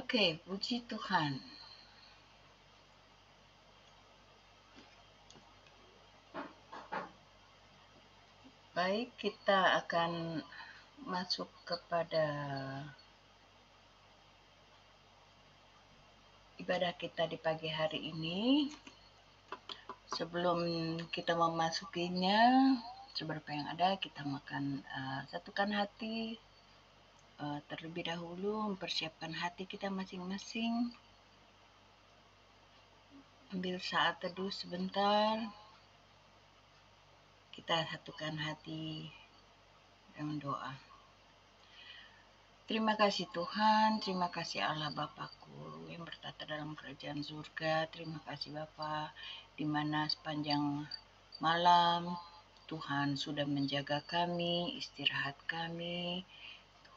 Oke, puji Tuhan. Baik, kita akan masuk kepada ibadah kita di pagi hari ini. Sebelum kita memasukinya, seberapa yang ada, kita satukan hati, terlebih dahulu mempersiapkan hati kita masing-masing. Ambil saat teduh sebentar, kita satukan hati dengan doa. Terima kasih Tuhan, terima kasih Allah Bapakku yang bertata dalam kerajaan surga. Terima kasih Bapa, di mana sepanjang malam Tuhan sudah menjaga kami, istirahat kami.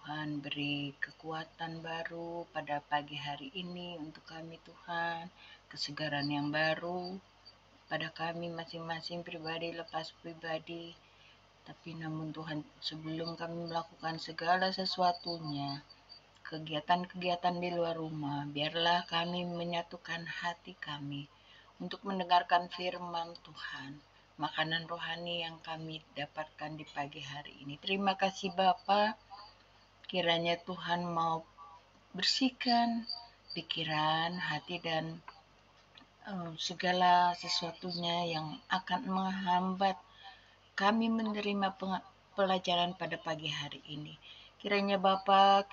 Tuhan beri kekuatan baru pada pagi hari ini untuk kami Tuhan, kesegaran yang baru pada kami masing-masing pribadi lepas pribadi. Tapi namun Tuhan, sebelum kami melakukan segala sesuatunya, kegiatan-kegiatan di luar rumah, biarlah kami menyatukan hati kami untuk mendengarkan firman Tuhan, makanan rohani yang kami dapatkan di pagi hari ini. Terima kasih Bapa, kiranya Tuhan mau bersihkan pikiran, hati, dan segala sesuatunya yang akan menghambat kami menerima pelajaran pada pagi hari ini. Kiranya Bapa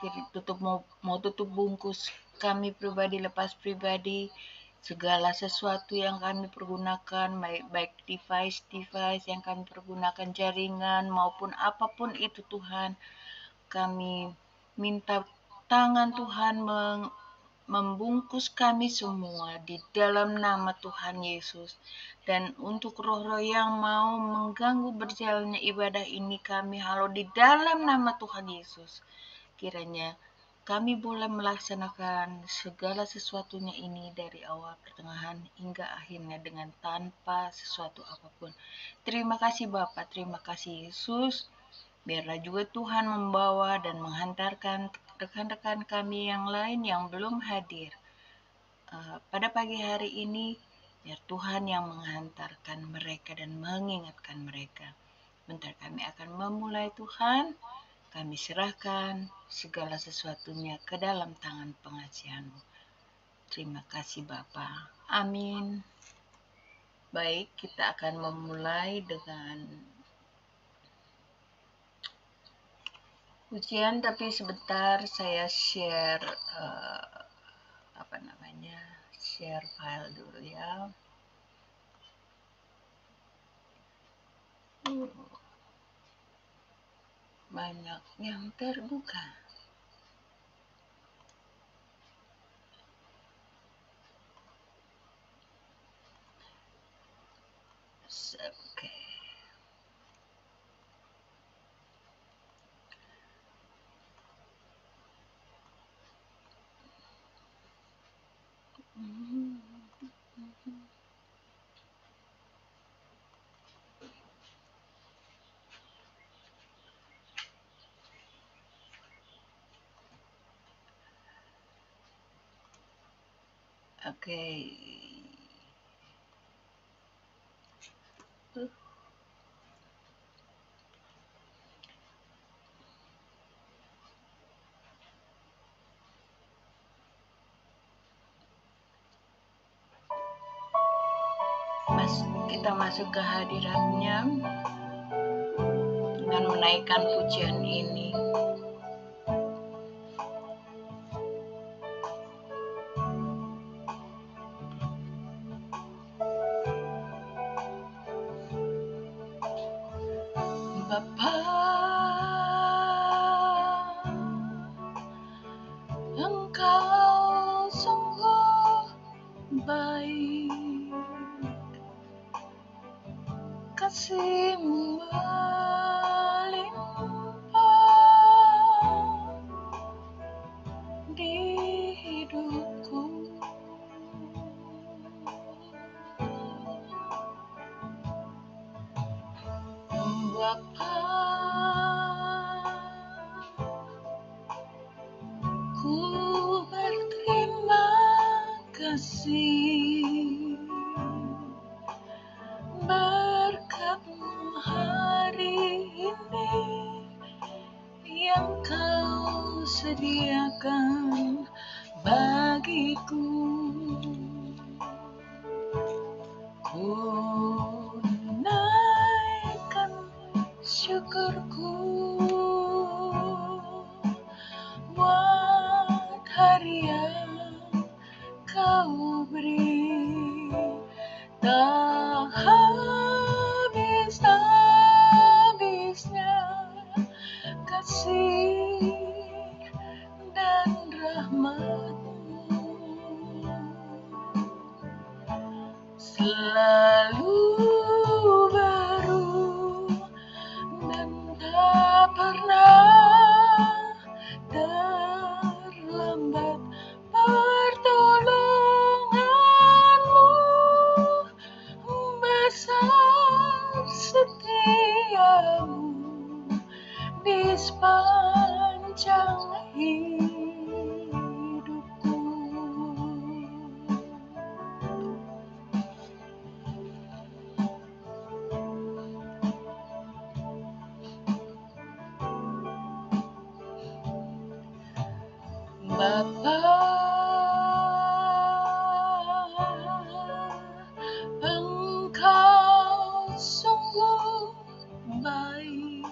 mau tutup bungkus kami pribadi lepas pribadi, segala sesuatu yang kami pergunakan, baik device yang kami pergunakan, jaringan maupun apapun itu Tuhan, kami minta tangan Tuhan membungkus kami semua di dalam nama Tuhan Yesus. Dan untuk roh-roh yang mau mengganggu berjalannya ibadah ini, kami halau di dalam nama Tuhan Yesus. Kiranya kami boleh melaksanakan segala sesuatunya ini dari awal, pertengahan, hingga akhirnya dengan tanpa sesuatu apapun. Terima kasih Bapa, terima kasih Yesus. Biarlah juga Tuhan membawa dan menghantarkan rekan-rekan kami yang lain yang belum hadir pada pagi hari ini. Biar Tuhan yang menghantarkan mereka dan mengingatkan mereka. Bentar kami akan memulai Tuhan. Kami serahkan segala sesuatunya ke dalam tangan pengasihan-Mu. Terima kasih Bapa. Amin. Baik, kita akan memulai dengan ujian, tapi sebentar saya share share file dulu ya. Banyak yang terbuka. Oke. Oke. Kita masuk ke hadiratnya dengan menaikkan pujian ini. Bapa, Engkau sungguh baik, kasih-Mu melimpah di hidupku. Bapa, ku berterima yang kau sediakan bagiku. Ku naikkan syukurku buat hari yang kau beri, tak habis-habisnya kasih dan rahmat-Mu, selalu baru dan tak pernah terlambat pertolongan-Mu, besar setia-Mu di sepanjang hidupku. Bapa, Engkau sungguh baik,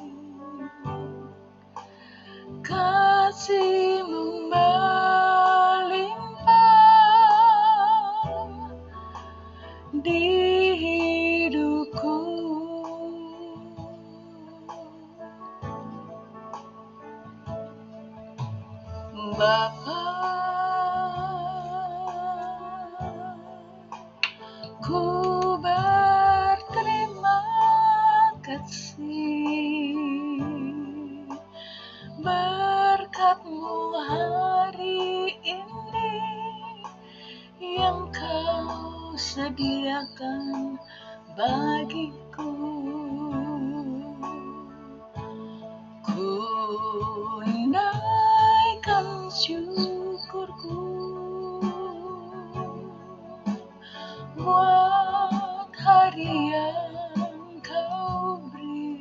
kasih-Mu melimpah di hidupku. Bapa, ku berterima kasih berkat-Mu hari ini yang kau sediakan bagiku. Ku naikkan syukurku buat hari yang kau beri,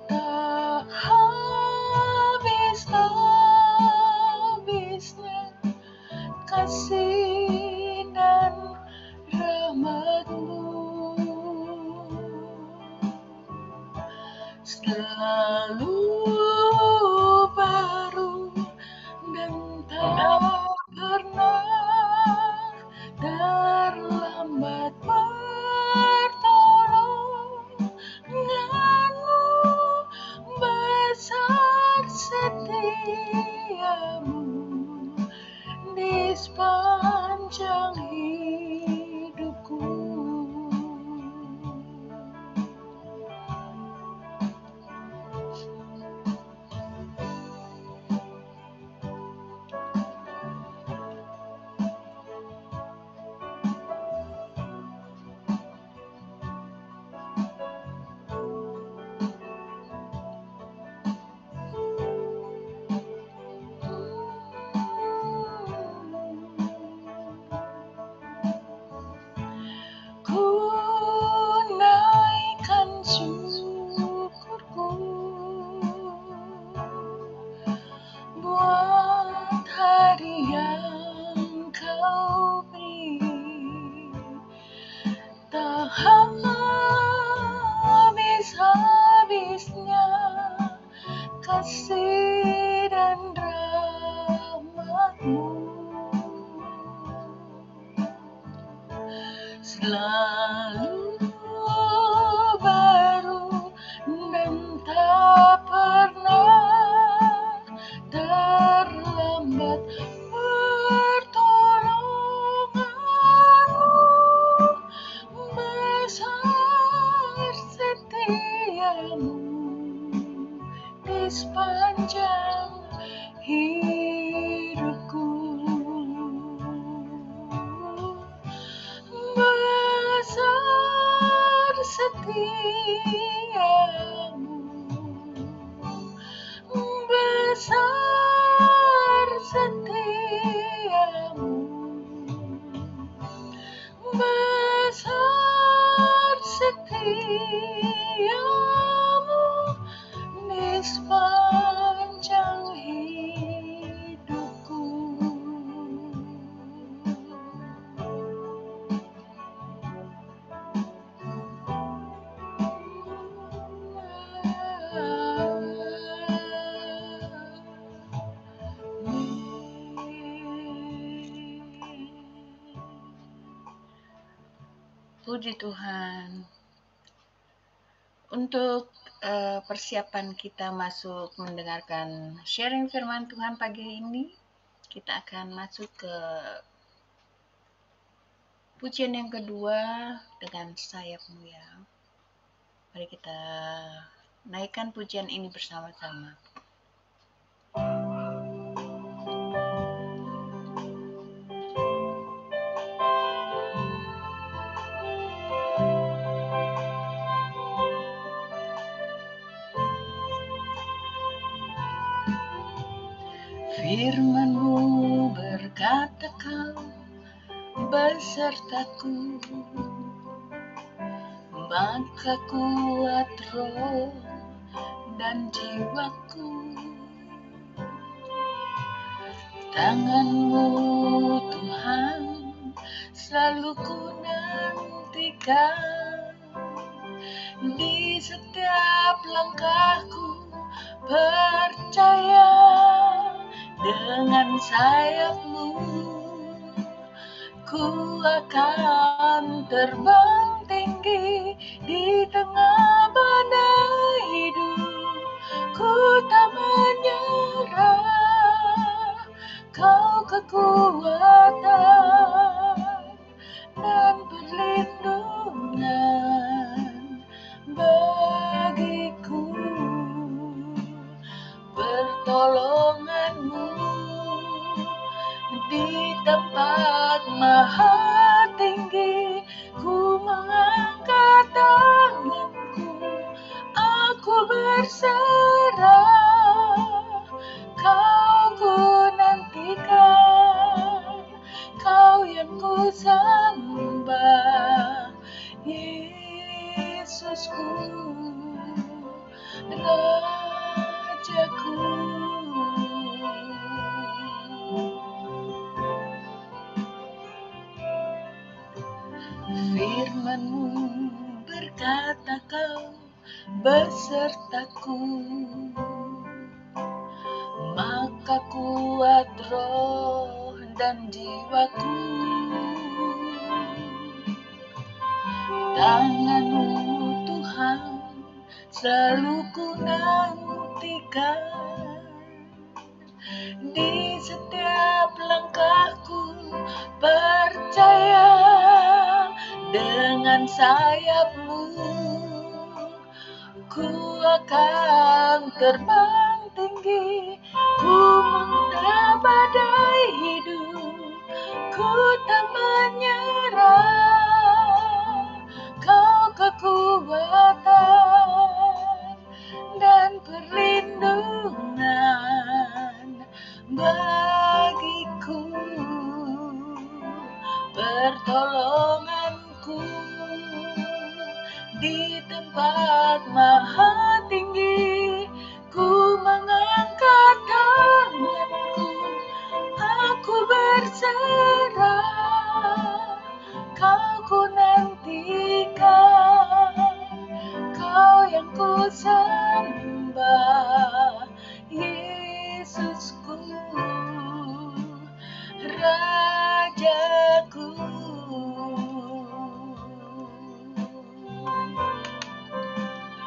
tak habis-habisnya kasih dan rahmat-Mu, selalu baru dan tak pernah terlambat pertolongan-Mu, besar setia-Mu di sepanjang hidupku. Ku naikkan syukurku buat hari yang kau beri, tak habis-habisnya kasih dan rahmat-Mu, selalu baru dan tak pernah terlambat pertolongan-Mu, besar setia-Mu di sepanjang hidupku. Besar setia-Mu, besar setia-Mu, besar setia-Mu di sepanjang Puji Tuhan. Untuk persiapan kita masuk mendengarkan sharing firman Tuhan pagi ini, kita akan masuk ke pujian yang kedua dengan sayapmu ya. Mari kita naikkan pujian ini bersama-sama. Firman-Mu berkata Kau besertaku, maka kuat roh dan jiwaku. Tangan-Mu Tuhan selalu ku nantikan, di setiap langkahku percaya, dengan sayap-Mu ku akan terbang tinggi di tengah badai hidup. Ku tak menyerah, Kau kekuatan dan perlindungan bagiku. Pertolongan-Mu di tempat maha tinggi, ku mengangkat tanganku, aku berserah. Kau ku nantikan, Kau yang ku sembah, Yesusku, Rajaku. Firman-Mu berkata Kau besertaku, maka kuat roh dan jiwaku. Tangan-Mu Tuhan selalu ku nantikan, di setiap langkahku percaya, dengan sayap-Mu ku akan terbang tinggi. Ku mengundang badai hidup, ku tak menyerah. Kau kekuatan dan perlindungan bagiku. Pertolonganku di tempat maha tinggi, ku mengangkat tanganku, aku berserah. Kau ku nantikan, Kau yang ku sembah, Yesusku, Rajaku.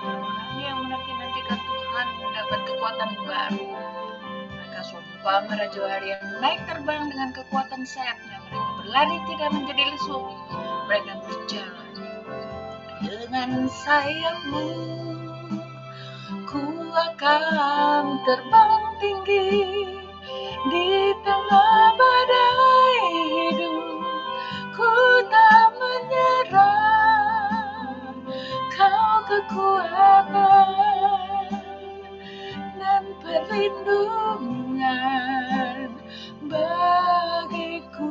Orang yang menanti-nantikan Tuhan mendapat kekuatan baru. Mereka sumpah Raja Harian naik terbang dengan kekuatan sayapnya. Mereka berlari tidak menjadi lesu. Mereka berjalan dengan sayap-Mu. Ku akan terbang tinggi di tengah badai hidup. Ku tak menyerah, Kau kekuatan dan perlindungan bagiku.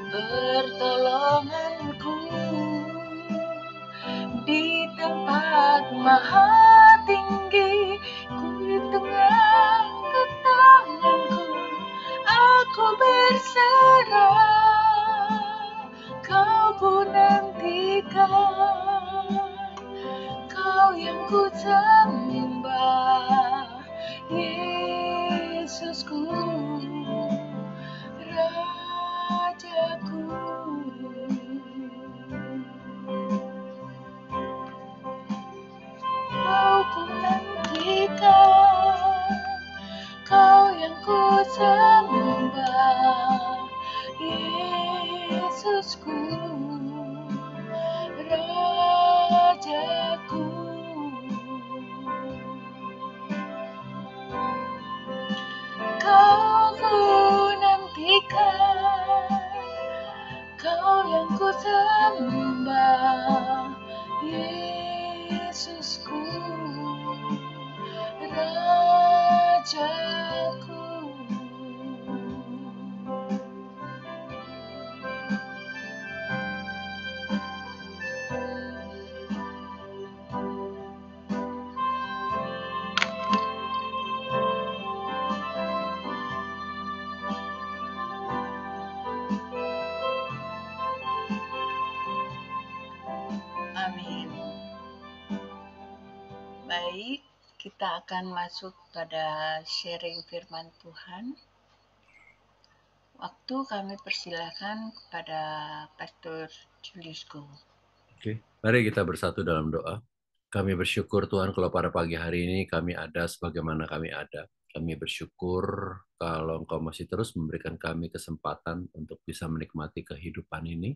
Pertolonganku di tempat maha tinggi, ku di tengah tanganku, aku berserah. Kau ku nantikan, Kau yang ku sembah, Yesusku, Rajaku. Amin. Baik, kita akan masuk pada sharing firman Tuhan. Waktu kami persilakan kepada Pastor Julius Go. Oke, mari kita bersatu dalam doa. Kami bersyukur Tuhan kalau pada pagi hari ini kami ada sebagaimana kami ada. Kami bersyukur kalau Engkau masih terus memberikan kami kesempatan untuk bisa menikmati kehidupan ini.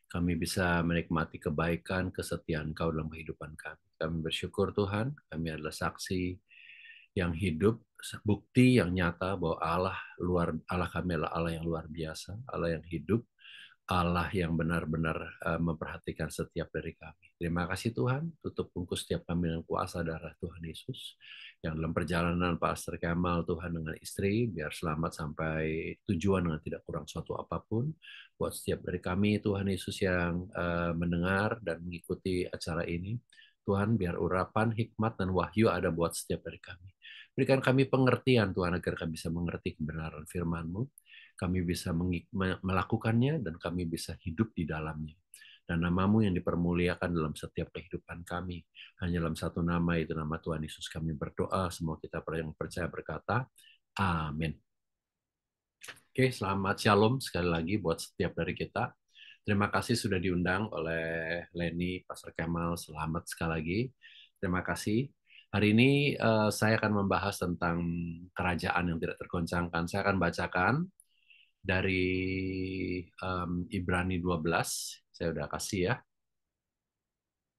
Kami bisa menikmati kebaikan, kesetiaan Engkau dalam kehidupan kami. Kami bersyukur Tuhan, kami adalah saksi yang hidup, bukti yang nyata bahwa Allah kami adalah Allah yang luar biasa, Allah yang hidup, Allah yang benar-benar memperhatikan setiap dari kami. Terima kasih Tuhan, tutup bungkus setiap kami dengan kuasa darah Tuhan Yesus. Yang dalam perjalanan Pastor Kemal Tuhan dengan istri, biar selamat sampai tujuan dengan tidak kurang suatu apapun. Buat setiap dari kami, Tuhan Yesus yang mendengar dan mengikuti acara ini, Tuhan biar urapan, hikmat, dan wahyu ada buat setiap dari kami. Berikan kami pengertian Tuhan agar kami bisa mengerti kebenaran firman-Mu. Kami bisa melakukannya dan kami bisa hidup di dalamnya. Dan namamu yang dipermuliakan dalam setiap kehidupan kami. Hanya dalam satu nama, itu nama Tuhan Yesus kami berdoa. Semua kita yang percaya berkata, amin. Oke, selamat shalom sekali lagi buat setiap dari kita. Terima kasih sudah diundang oleh Leni, Pastor Kemal. Selamat sekali lagi. Terima kasih. Hari ini saya akan membahas tentang kerajaan yang tidak tergoncangkan. Saya akan bacakan dari Ibrani 12. Saya udah kasih ya.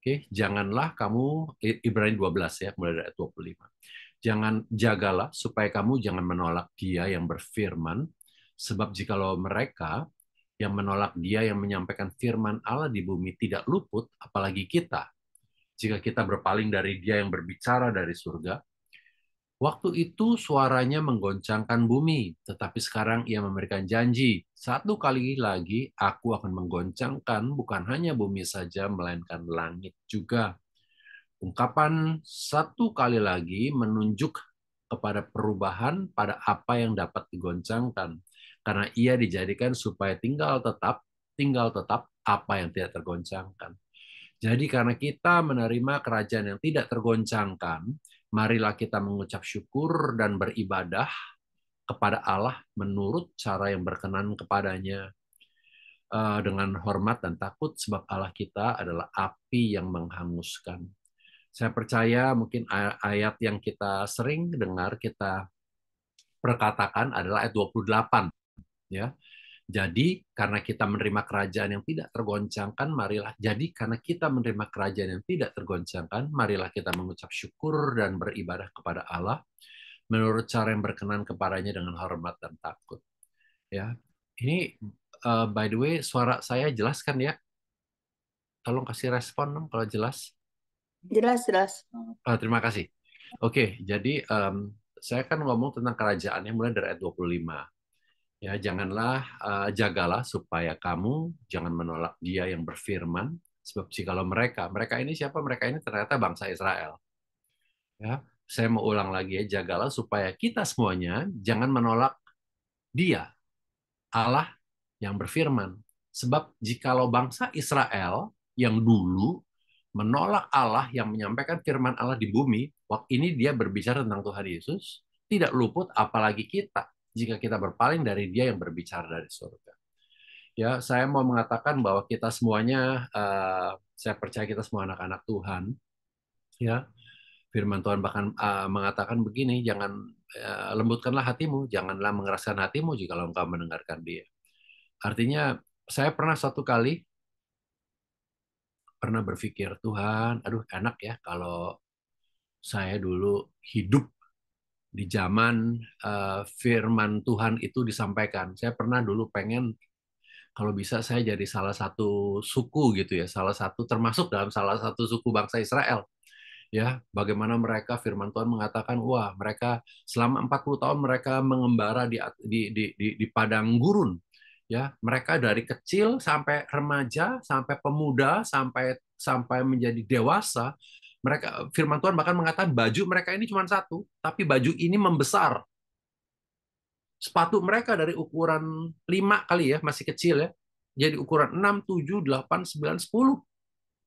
Oke, janganlah kamu, Ibrani 12 ya, mulai dari ayat 25. Jagalah supaya kamu jangan menolak dia yang berfirman, sebab jikalau mereka yang menolak dia yang menyampaikan firman Allah di bumi tidak luput, apalagi kita, jika kita berpaling dari dia yang berbicara dari surga. Waktu itu suaranya menggoncangkan bumi, tetapi sekarang ia memberikan janji, satu kali lagi aku akan menggoncangkan bukan hanya bumi saja, melainkan langit juga. Ungkapan satu kali lagi menunjuk kepada perubahan pada apa yang dapat digoncangkan, karena ia dijadikan supaya tinggal tetap apa yang tidak tergoncangkan. Jadi karena kita menerima kerajaan yang tidak tergoncangkan, marilah kita mengucap syukur dan beribadah kepada Allah menurut cara yang berkenan kepadanya, dengan hormat dan takut, sebab Allah kita adalah api yang menghanguskan. Saya percaya mungkin ayat yang kita sering dengar, kita perkatakan adalah ayat 28. Ya. Jadi karena kita menerima kerajaan yang tidak tergoncangkan, marilah kita mengucap syukur dan beribadah kepada Allah menurut cara yang berkenan kepadanya dengan hormat dan takut. Ya, ini by the way suara saya jelas kan ya? Tolong kasih respon dong kalau jelas. Jelas, jelas. Terima kasih. Oke, jadi saya kan ngomong tentang kerajaan yang mulai dari ayat 25. Ya, jagalah supaya kamu jangan menolak dia yang berfirman, sebab jikalau mereka ini siapa? Mereka ini ternyata bangsa Israel. Ya, saya mau ulang lagi ya, jagalah supaya kita semuanya jangan menolak dia, Allah yang berfirman. Sebab jikalau bangsa Israel yang dulu menolak Allah yang menyampaikan firman Allah di bumi, waktu ini dia berbicara tentang Tuhan Yesus, tidak luput apalagi kita jika kita berpaling dari dia yang berbicara dari surga. Ya, saya mau mengatakan bahwa kita semuanya, saya percaya kita semua anak-anak Tuhan. Ya, firman Tuhan bahkan mengatakan begini, lembutkanlah hatimu, janganlah mengeraskan hatimu jika engkau mendengarkan dia. Artinya, saya pernah berpikir, Tuhan, aduh enak ya kalau saya dulu hidup di zaman firman Tuhan itu disampaikan. Saya pernah dulu pengen kalau bisa saya jadi salah satu suku gitu ya, termasuk dalam salah satu suku bangsa Israel. Ya, bagaimana mereka firman Tuhan mengatakan, wah, mereka selama 40 tahun mereka mengembara di padang gurun. Ya, mereka dari kecil sampai remaja, sampai pemuda, sampai menjadi dewasa, mereka firman Tuhan bahkan mengatakan baju mereka ini cuma satu, tapi baju ini membesar. Sepatu mereka dari ukuran 5 kali ya, masih kecil ya. Jadi ukuran 6, 7, 8, 9, 10.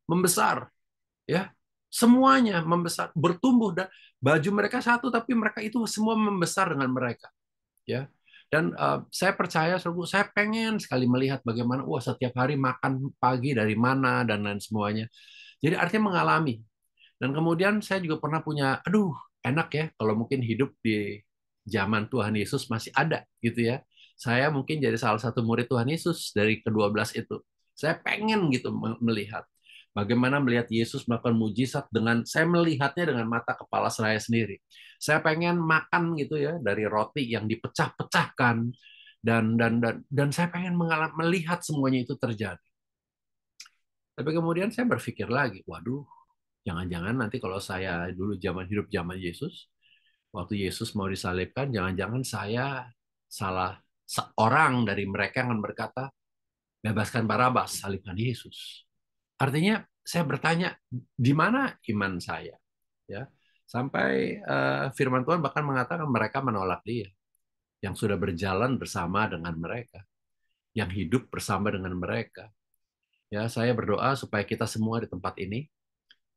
membesar, ya. Semuanya membesar, bertumbuh, dan baju mereka satu tapi mereka itu semua membesar dengan mereka, ya. Dan saya percaya, saya pengen sekali melihat bagaimana setiap hari makan pagi dari mana dan lain semuanya. Jadi artinya mengalami. Dan kemudian saya juga pernah punya, aduh, enak ya kalau mungkin hidup di zaman Tuhan Yesus masih ada gitu ya. Saya mungkin jadi salah satu murid Tuhan Yesus dari ke-12 itu. Saya pengen gitu melihat bagaimana melihat Yesus melakukan mujizat, dengan saya melihatnya dengan mata kepala saya sendiri. Saya pengen makan gitu ya dari roti yang dipecah-pecahkan, dan saya pengen melihat semuanya itu terjadi. Tapi kemudian saya berpikir lagi, waduh, jangan-jangan nanti kalau saya dulu hidup zaman Yesus, waktu Yesus mau disalibkan, jangan-jangan saya salah seorang dari mereka yang akan berkata, bebaskan Barabas, salibkan Yesus. Artinya saya bertanya, di mana iman saya? Ya, sampai firman Tuhan bahkan mengatakan mereka menolak dia, yang sudah berjalan bersama dengan mereka, yang hidup bersama dengan mereka. Ya, saya berdoa supaya kita semua di tempat ini,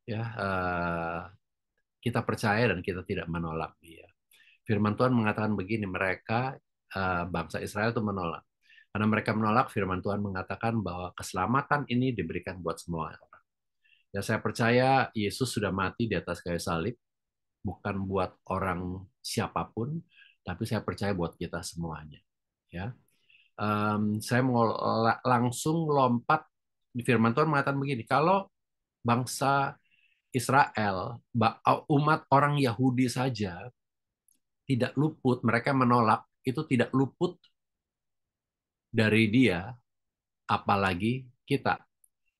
ya, kita percaya dan kita tidak menolak dia. Firman Tuhan mengatakan begini, mereka, bangsa Israel itu menolak. Karena mereka menolak, firman Tuhan mengatakan bahwa keselamatan ini diberikan buat semua orang. Ya, saya percaya Yesus sudah mati di atas kayu salib, bukan buat orang siapapun, tapi saya percaya buat kita semuanya. Ya, saya mau langsung lompat. Di firman Tuhan mengatakan begini, kalau bangsa Israel, umat orang Yahudi saja tidak luput, mereka menolak, itu tidak luput dari dia, apalagi kita.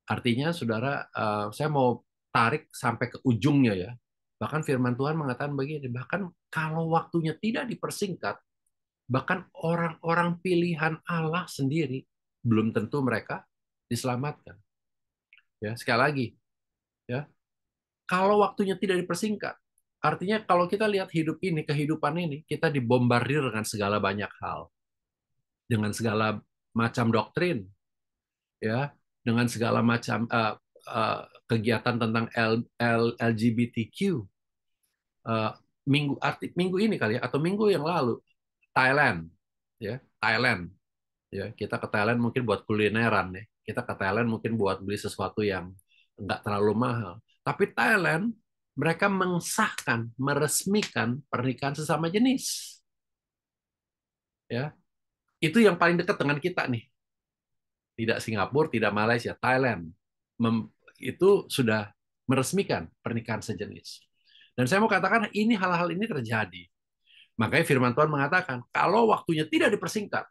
Artinya, saudara, saya mau tarik sampai ke ujungnya ya. Bahkan firman Tuhan mengatakan begini, bahkan kalau waktunya tidak dipersingkat, bahkan orang-orang pilihan Allah sendiri belum tentu mereka diselamatkan. Ya, sekali lagi, ya, kalau waktunya tidak dipersingkat, artinya kalau kita lihat hidup ini, kehidupan ini, kita dibombardir dengan segala banyak hal, dengan segala macam doktrin, ya, dengan segala macam kegiatan tentang LGBTQ. Uh, minggu ini kali ya, atau minggu yang lalu, Thailand, ya, Thailand, ya, kita ke Thailand mungkin buat kulineran ya, kita ke Thailand mungkin buat beli sesuatu yang nggak terlalu mahal. Tapi Thailand, mereka mengesahkan, meresmikan pernikahan sesama jenis, ya. Itu yang paling dekat dengan kita nih. Tidak Singapura, tidak Malaysia, Thailand. Itu sudah meresmikan pernikahan sejenis. Dan saya mau katakan, hal-hal ini terjadi. Makanya firman Tuhan mengatakan, kalau waktunya tidak dipersingkat,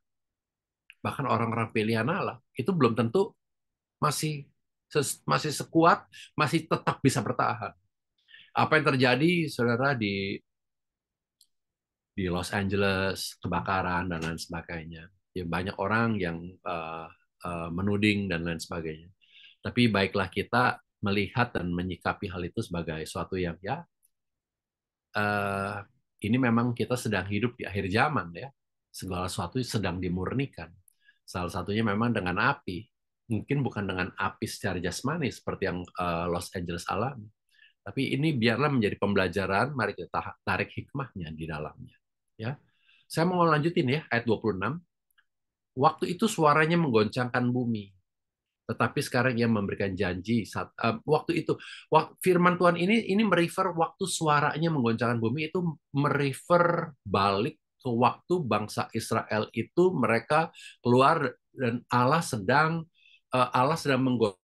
bahkan orang-orang pilihan Allah itu belum tentu masih masih sekuat, masih tetap bisa bertahan. Apa yang terjadi, saudara, di Los Angeles, kebakaran dan lain sebagainya. Ya, banyak orang yang menuding dan lain sebagainya. Tapi baiklah kita melihat dan menyikapi hal itu sebagai suatu yang, ya, uh, ini memang kita sedang hidup di akhir zaman ya. Segala sesuatu sedang dimurnikan. Salah satunya memang dengan api. Mungkin bukan dengan api secara jasmani seperti yang Los Angeles alami. Tapi ini biarlah menjadi pembelajaran, mari kita tarik hikmahnya di dalamnya. Ya. Saya mau lanjutin ya, ayat 26. Waktu itu suaranya menggoncangkan bumi, tetapi sekarang ia memberikan janji waktu itu. Firman Tuhan ini merefer waktu suaranya menggoncangkan bumi, itu merefer balik ke waktu bangsa Israel itu mereka keluar dan Allah sedang menggoncangkan.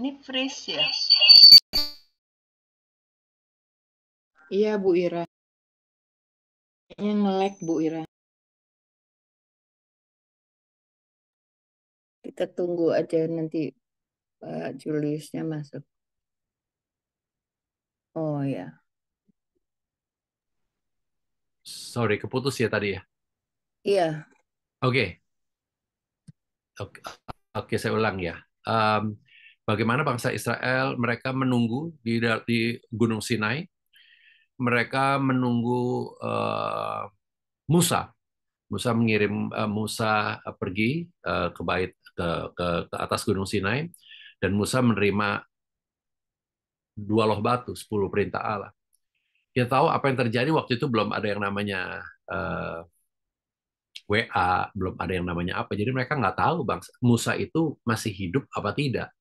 Ini freeze ya? Iya, Bu Ira. Kayaknya nge-lag, Bu Ira. Kita tunggu aja nanti Pak Juliusnya masuk. Oh ya. Sorry, keputus ya tadi ya. Iya. Oke, oke, oke, saya ulang ya. Em, Bagaimana bangsa Israel mereka menunggu di Gunung Sinai, mereka menunggu Musa. Musa mengirim Musa pergi ke bait ke atas Gunung Sinai dan Musa menerima dua loh batu, 10 perintah Allah. Kita tahu apa yang terjadi waktu itu belum ada yang namanya WA, belum ada yang namanya apa. Jadi mereka nggak tahu bangsa Musa itu masih hidup apa tidak.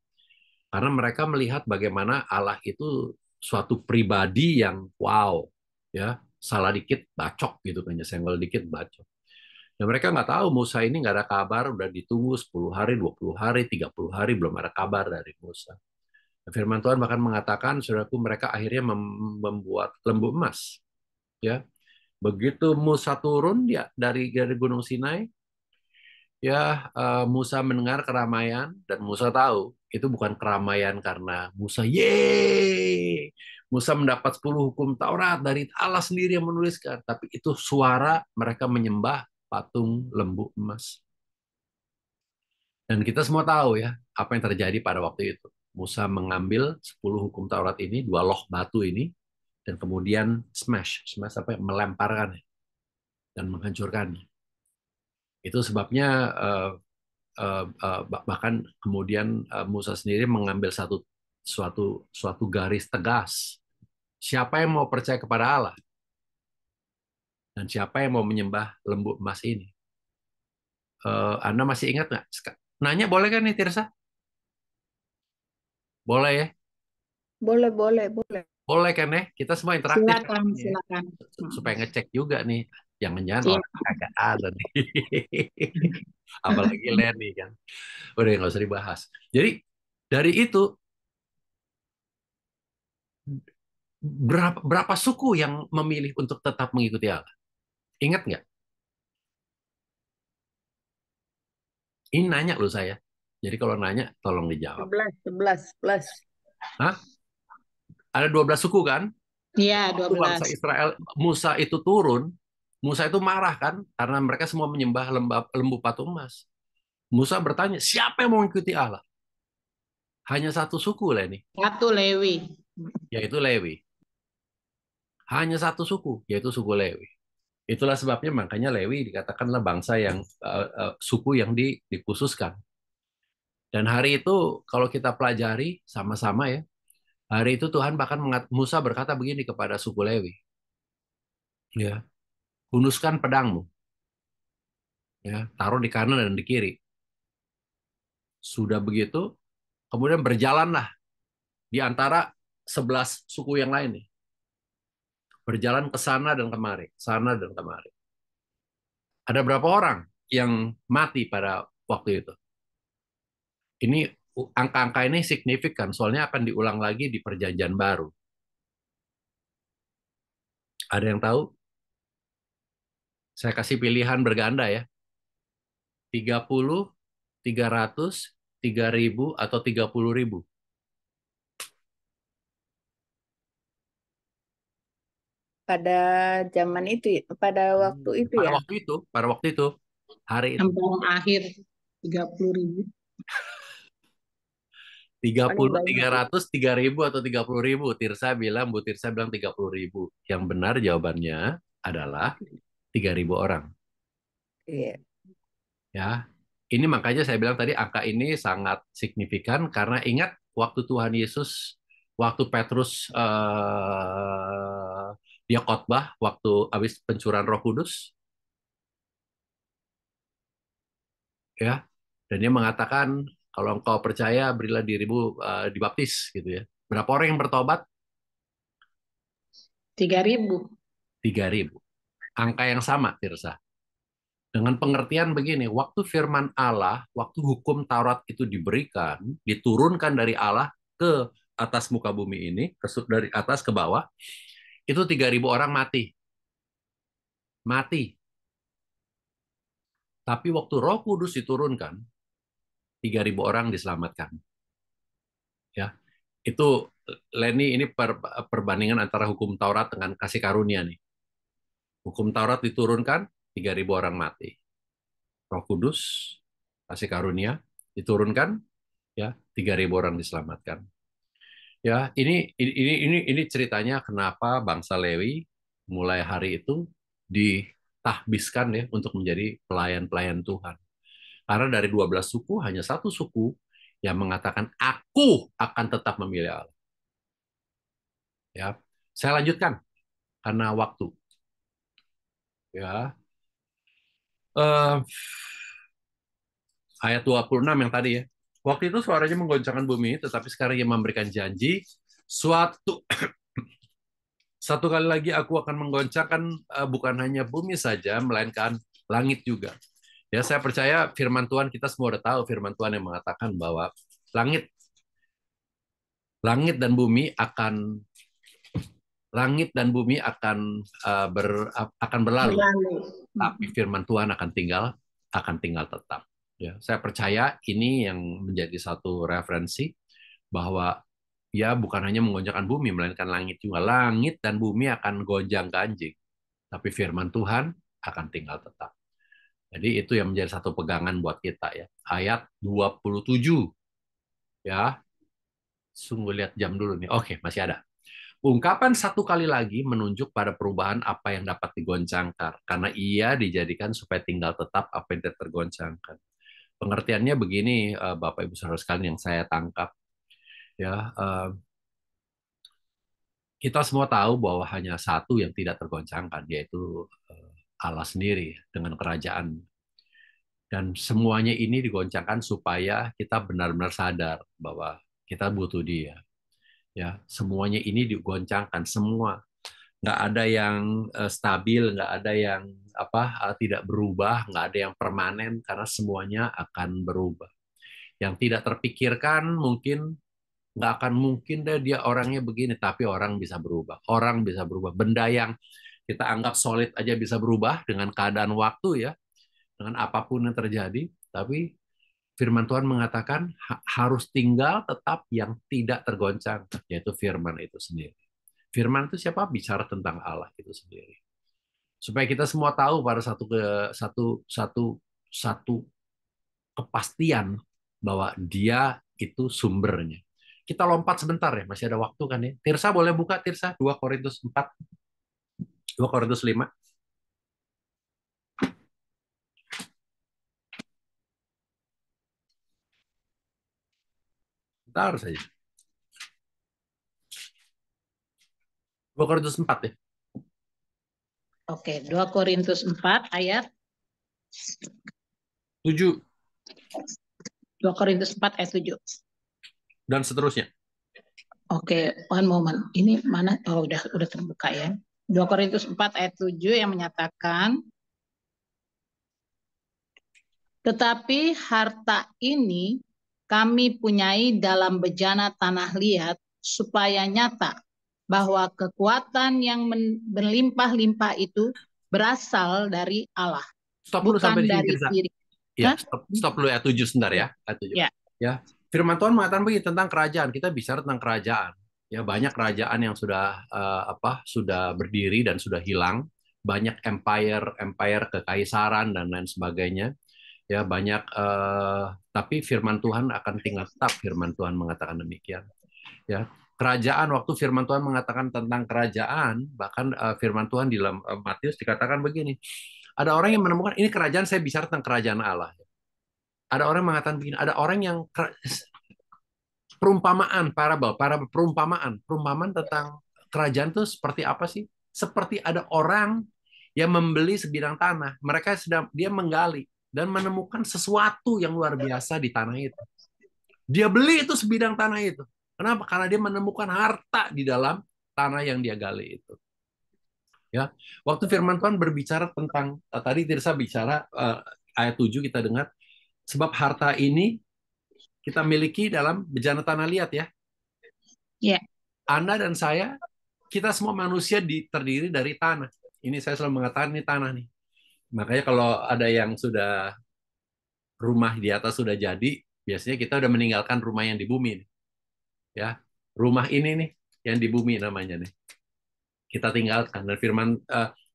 Karena mereka melihat bagaimana Allah itu suatu pribadi yang wow, ya salah dikit bacok gitu kan, senggol dikit bacok. Dan mereka nggak tahu Musa ini nggak ada kabar, udah ditunggu 10 hari, 20 hari, 30 hari belum ada kabar dari Musa. Firman Tuhan bahkan mengatakan, saudaraku, mereka akhirnya membuat lembu emas. Ya, begitu Musa turun ya dari Gunung Sinai, ya Musa mendengar keramaian dan Musa tahu itu bukan keramaian karena Musa yeay, Musa mendapat 10 hukum Taurat dari Allah sendiri yang menuliskan, tapi itu suara mereka menyembah patung lembu emas. Dan kita semua tahu ya apa yang terjadi pada waktu itu. Musa mengambil 10 hukum Taurat ini, dua loh batu ini, dan kemudian smash apa ya, melemparkan dan menghancurkannya. Itu sebabnya bahkan kemudian Musa sendiri mengambil suatu garis tegas. Siapa yang mau percaya kepada Allah dan siapa yang mau menyembah lembu emas ini? Anda masih ingat nggak? Nanya boleh kan nih Tirsa? Boleh ya? Boleh, boleh, boleh. Boleh kan ya? Kita semua interaktif kan Silakan, ini ya. silakan. Supaya ngecek juga nih. Jangan-jangan Siap. orang kagak ada nih. Apalagi Lenny kan. Udah nggak usah dibahas. Jadi dari itu berapa suku yang memilih untuk tetap mengikuti Allah? Ingat nggak? Ini nanya loh saya. Jadi kalau nanya tolong dijawab. 11, 11, plus. Hah? Ada 12 suku kan? Iya, Waktu bangsa 12. Israel, Musa itu turun, Musa itu marah kan? Karena mereka semua menyembah lembu patung emas. Musa bertanya, siapa yang mau mengikuti Allah? Hanya satu suku lah ini, Satu Lewi. yaitu Lewi. Hanya satu suku, yaitu suku Lewi. Itulah sebabnya makanya Lewi dikatakanlah bangsa yang suku yang dikhususkan. Dan hari itu kalau kita pelajari sama-sama ya, hari itu Tuhan bahkan Musa berkata begini kepada suku Lewi, ya, hunuskan pedangmu, ya, taruh di kanan dan di kiri. Sudah begitu, kemudian berjalanlah di antara 11 suku yang lain nih. Berjalan ke sana dan kemari, sana dan kemari. Ada berapa orang yang mati pada waktu itu? Ini angka-angka ini signifikan, soalnya akan diulang lagi di Perjanjian Baru. Ada yang tahu? Saya kasih pilihan berganda ya. 30, 300, 3.000, atau 30.000. Pada zaman itu, pada waktu itu Pada ya. waktu itu, hari itu. Sampai akhir 30.000. Paling 30, banyak. 300, 3.000, atau 30.000. Bu Tirsa bilang 30.000. Yang benar jawabannya adalah 3.000 orang. Iya. Ya, ini makanya saya bilang tadi angka ini sangat signifikan karena ingat waktu Tuhan Yesus, waktu Petrus dia khotbah waktu habis pencurahan Roh Kudus, ya, dan dia mengatakan kalau engkau percaya berilah dirimu dibaptis gitu ya. Berapa orang yang bertobat? 3.000. 3.000. Angka yang sama, Tirsa. Dengan pengertian begini, waktu firman Allah, waktu hukum Taurat itu diberikan, diturunkan dari Allah ke atas muka bumi ini, dari atas ke bawah, itu 3.000 orang mati. Mati. Tapi waktu Roh Kudus diturunkan, 3.000 orang diselamatkan. Ya, Itu Leni, ini perbandingan antara hukum Taurat dengan kasih karunia nih. Hukum Taurat diturunkan, 3.000 orang mati. Roh Kudus, kasih karunia diturunkan, ya 3.000 orang diselamatkan. Ya, ini ceritanya kenapa bangsa Lewi mulai hari itu ditahbiskan ya untuk menjadi pelayan-pelayan Tuhan. Karena dari 12 suku hanya satu suku yang mengatakan aku akan tetap memilih Allah. Ya, saya lanjutkan karena waktu. Ya, eh, ayat 26 yang tadi ya. Waktu itu suaranya menggoncangkan bumi, tetapi sekarang ia memberikan janji satu kali lagi aku akan menggoncangkan bukan hanya bumi saja, melainkan langit juga. Ya, saya percaya firman Tuhan, kita semua udah tahu firman Tuhan yang mengatakan bahwa langit langit dan bumi akan akan berlalu, tapi firman Tuhan akan tinggal tetap. Ya, saya percaya ini yang menjadi satu referensi bahwa ya bukan hanya menggoncangkan bumi, melainkan langit juga. Langit dan bumi akan gonjang-ganjing, tapi firman Tuhan akan tinggal tetap. Jadi itu yang menjadi satu pegangan buat kita ya. Ayat 27. Ya, sungguh lihat jam dulu nih. Oke, masih ada. Ungkapan satu kali lagi menunjuk pada perubahan apa yang dapat digoncangkan, karena ia dijadikan supaya tinggal tetap apa yang tidak tergoncangkan. Pengertiannya begini, Bapak Ibu Saudara sekalian yang saya tangkap. Ya, kita semua tahu bahwa hanya satu yang tidak tergoncangkan, yaitu Allah sendiri dengan kerajaan. Dan semuanya ini digoncangkan supaya kita benar-benar sadar bahwa kita butuh Dia. Ya, semuanya ini digoncangkan, semua. Nggak ada yang stabil, nggak ada yang tidak berubah, nggak ada yang permanen, karena semuanya akan berubah. Yang tidak terpikirkan mungkin nggak akan mungkin deh dia orangnya begini, tapi orang bisa berubah. Orang bisa berubah. Benda yang kita anggap solid aja bisa berubah dengan keadaan waktu ya, dengan apapun yang terjadi. Tapi firman Tuhan mengatakan harus tinggal tetap yang tidak tergoncang, yaitu firman itu sendiri. Firman itu siapa? Bicara tentang Allah itu sendiri. Supaya kita semua tahu pada satu kepastian bahwa Dia itu sumbernya. Kita lompat sebentar ya, masih ada waktu kan ya. Tirsa boleh buka Tirsa 2 Korintus 4, 2 Korintus 5. Bentar saja. 2 Korintus 4 ya. Oke, 2 Korintus 4 ayat 7 2 Korintus 4 ayat 7. dan seterusnya. Oke, one moment. Ini mana? Oh, udah terbuka ya. 2 Korintus 4 ayat 7 yang menyatakan, tetapi harta ini kami punyai dalam bejana tanah liat supaya nyata bahwa kekuatan yang berlimpah-limpah itu berasal dari Allah, Stop dulu bukan sampai di sini dari Tirsa. diri. Ya, stop dulu ayat 7 sebentar ya. Ayat 7. Ya. Ya. Firman Tuhan mengatakan begini tentang kerajaan. Kita bicara tentang kerajaan. Ya, banyak kerajaan yang sudah berdiri dan sudah hilang. Banyak empire kekaisaran dan lain sebagainya. Ya, banyak tapi firman Tuhan akan tinggal tetap. Firman Tuhan mengatakan demikian. Ya. Kerajaan, waktu firman Tuhan mengatakan tentang kerajaan, bahkan firman Tuhan di dalam Matius dikatakan begini. Ada orang yang menemukan ini kerajaan, saya bicara tentang kerajaan Allah. Ada orang yang mengatakan begini, ada orang yang perumpamaan, perumpamaan tentang kerajaan itu seperti apa sih? Seperti ada orang yang membeli sebidang tanah, dia menggali dan menemukan sesuatu yang luar biasa di tanah itu. Dia beli itu sebidang tanah itu. Kenapa? Karena dia menemukan harta di dalam tanah yang dia gali itu. Ya, waktu firman Tuhan berbicara tentang tadi Tirsa bicara ayat 7 kita dengar, sebab harta ini kita miliki dalam bejana tanah liat ya. Ya. Anda dan saya, kita semua manusia terdiri dari tanah. Ini saya selalu mengatakan ini tanah nih. Makanya kalau ada yang sudah rumah di atas sudah jadi, biasanya kita udah meninggalkan rumah yang di bumi. Ya, rumah ini nih yang di bumi namanya nih. Kita tinggalkan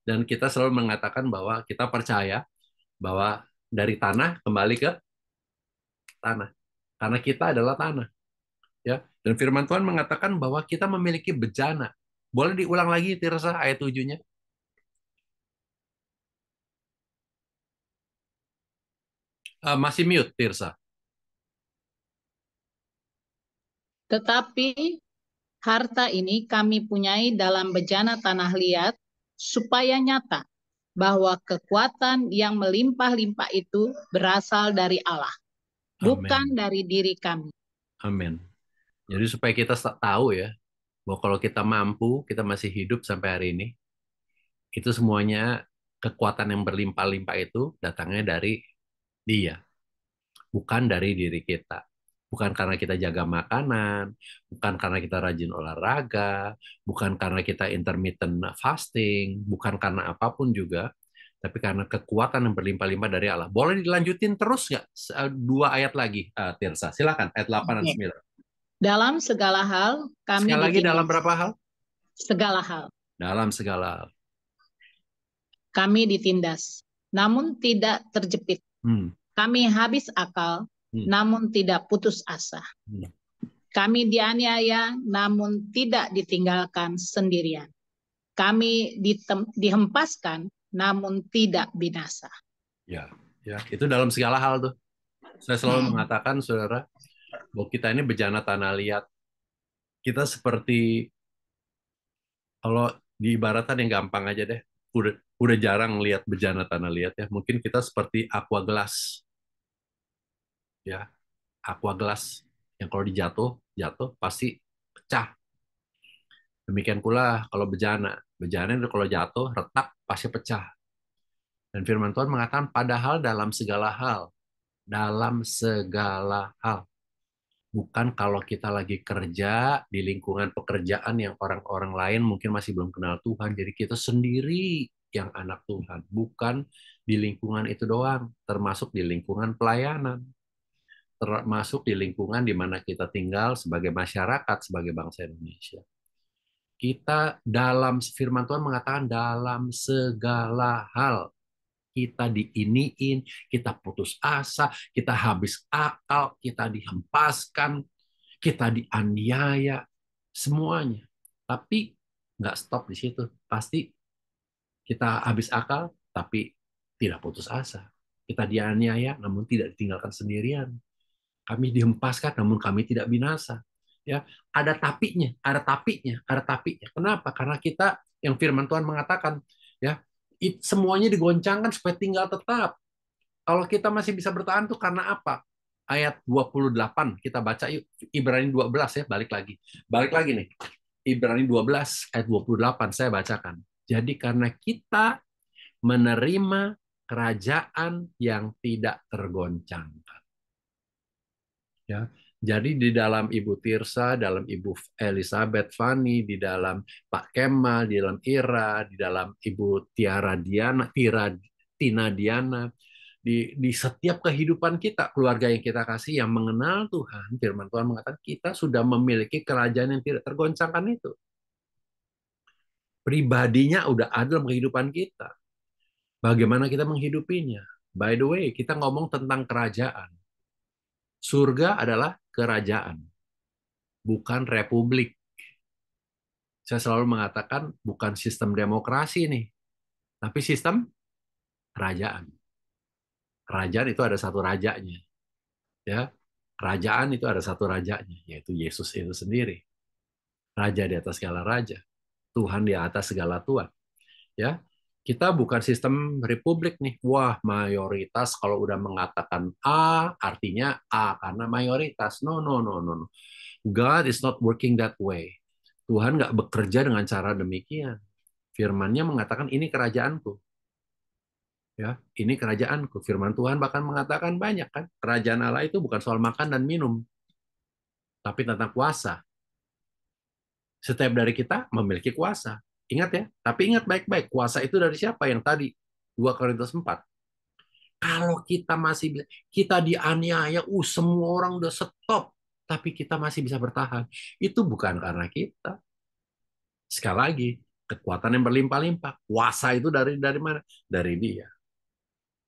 dan kita selalu mengatakan bahwa kita percaya bahwa dari tanah kembali ke tanah. Karena kita adalah tanah, ya. Dan firman Tuhan mengatakan bahwa kita memiliki bejana. Boleh diulang lagi Tirsa ayat 7-nya? Masih mute Tirsa. Tetapi harta ini kami punyai dalam bejana tanah liat, supaya nyata bahwa kekuatan yang melimpah-limpah itu berasal dari Allah, bukan Amin. dari diri kami. Amin. Jadi supaya kita tahu ya, bahwa kalau kita mampu, kita masih hidup sampai hari ini, itu semuanya kekuatan yang berlimpah-limpah itu datangnya dari Dia, bukan dari diri kita. Bukan karena kita jaga makanan, bukan karena kita rajin olahraga, bukan karena kita intermittent fasting, bukan karena apapun juga, tapi karena kekuatan yang berlimpah-limpah dari Allah. Boleh dilanjutin terus nggak? 2 ayat lagi, Tirsa. Silakan, ayat 8 dan 9. Dalam segala hal kami Sekali lagi, dalam ditindas. berapa hal? Segala hal Dalam segala hal. kami ditindas, namun tidak terjepit. Kami habis akal, namun tidak putus asa. Kami dianiaya, namun tidak ditinggalkan sendirian. Kami dihempaskan, namun tidak binasa. Ya, itu dalam segala hal tuh. Saya selalu mengatakan, saudara, bahwa kita ini bejana tanah liat. Kita seperti, kalau diibaratkan yang gampang aja deh, udah jarang lihat bejana tanah liat ya. Mungkin kita seperti aqua gelas, ya, aqua gelas yang kalau jatuh pasti pecah. Demikian pula kalau bejana itu kalau jatuh retak pasti pecah. Dan firman Tuhan mengatakan padahal dalam segala hal, bukan kalau kita lagi kerja di lingkungan pekerjaan yang orang-orang lain mungkin masih belum kenal Tuhan, jadi kita sendiri yang anak Tuhan, bukan di lingkungan itu doang, termasuk di lingkungan pelayanan, termasuk di lingkungan di mana kita tinggal sebagai masyarakat, sebagai bangsa Indonesia. Kita dalam firman Tuhan mengatakan dalam segala hal kita diiniin, kita putus asa, kita habis akal, kita dihempaskan, kita dianiaya, semuanya. Tapi nggak stop di situ. Pasti kita habis akal, tapi tidak putus asa. Kita dianiaya, namun tidak ditinggalkan sendirian. Kami dihempaskan, namun kami tidak binasa. Ya, ada tapinya. Kenapa? Karena kita yang firman Tuhan mengatakan, ya, semuanya digoncangkan supaya tinggal tetap. Kalau kita masih bisa bertahan tuh karena apa? Ayat 28 kita baca yuk, Ibrani 12 ya, balik lagi nih. Ibrani 12 ayat 28 saya bacakan. Jadi karena kita menerima kerajaan yang tidak tergoncangkan. Ya. Jadi di dalam Ibu Tirsa, dalam Ibu Elizabeth Fani, di dalam Pak Kemal, di dalam Ira, di dalam Ibu Tina Diana, di setiap kehidupan kita, keluarga yang kita kasih, yang mengenal Tuhan, firman Tuhan mengatakan kita sudah memiliki kerajaan yang tidak tergoncangkan itu. Pribadinya udah ada dalam kehidupan kita. Bagaimana kita menghidupinya? By the way, kita ngomong tentang kerajaan. Surga adalah kerajaan, bukan republik. Saya selalu mengatakan bukan sistem demokrasi nih, tapi sistem kerajaan. Kerajaan itu ada satu rajanya. Ya, kerajaan itu ada satu rajanya, yaitu Yesus itu sendiri. Raja di atas segala raja, Tuhan di atas segala tuan. Ya, kita bukan sistem republik nih. Wah, mayoritas kalau udah mengatakan A, artinya A karena mayoritas. No. God is not working that way. Tuhan nggak bekerja dengan cara demikian. Firman-Nya mengatakan ini kerajaanku. Ya, ini kerajaanku. Firman Tuhan bahkan mengatakan banyak kan. Kerajaan Allah itu bukan soal makan dan minum, tapi tentang kuasa. Setiap dari kita memiliki kuasa. Ingat ya, tapi ingat baik-baik, kuasa itu dari siapa yang tadi? 2 Korintus 4. Kalau kita masih kita dianiaya, semua orang udah stop. tapi kita masih bisa bertahan. Itu bukan karena kita. Sekali lagi, kekuatan yang berlimpah-limpah. Kuasa itu dari mana? Dari Dia.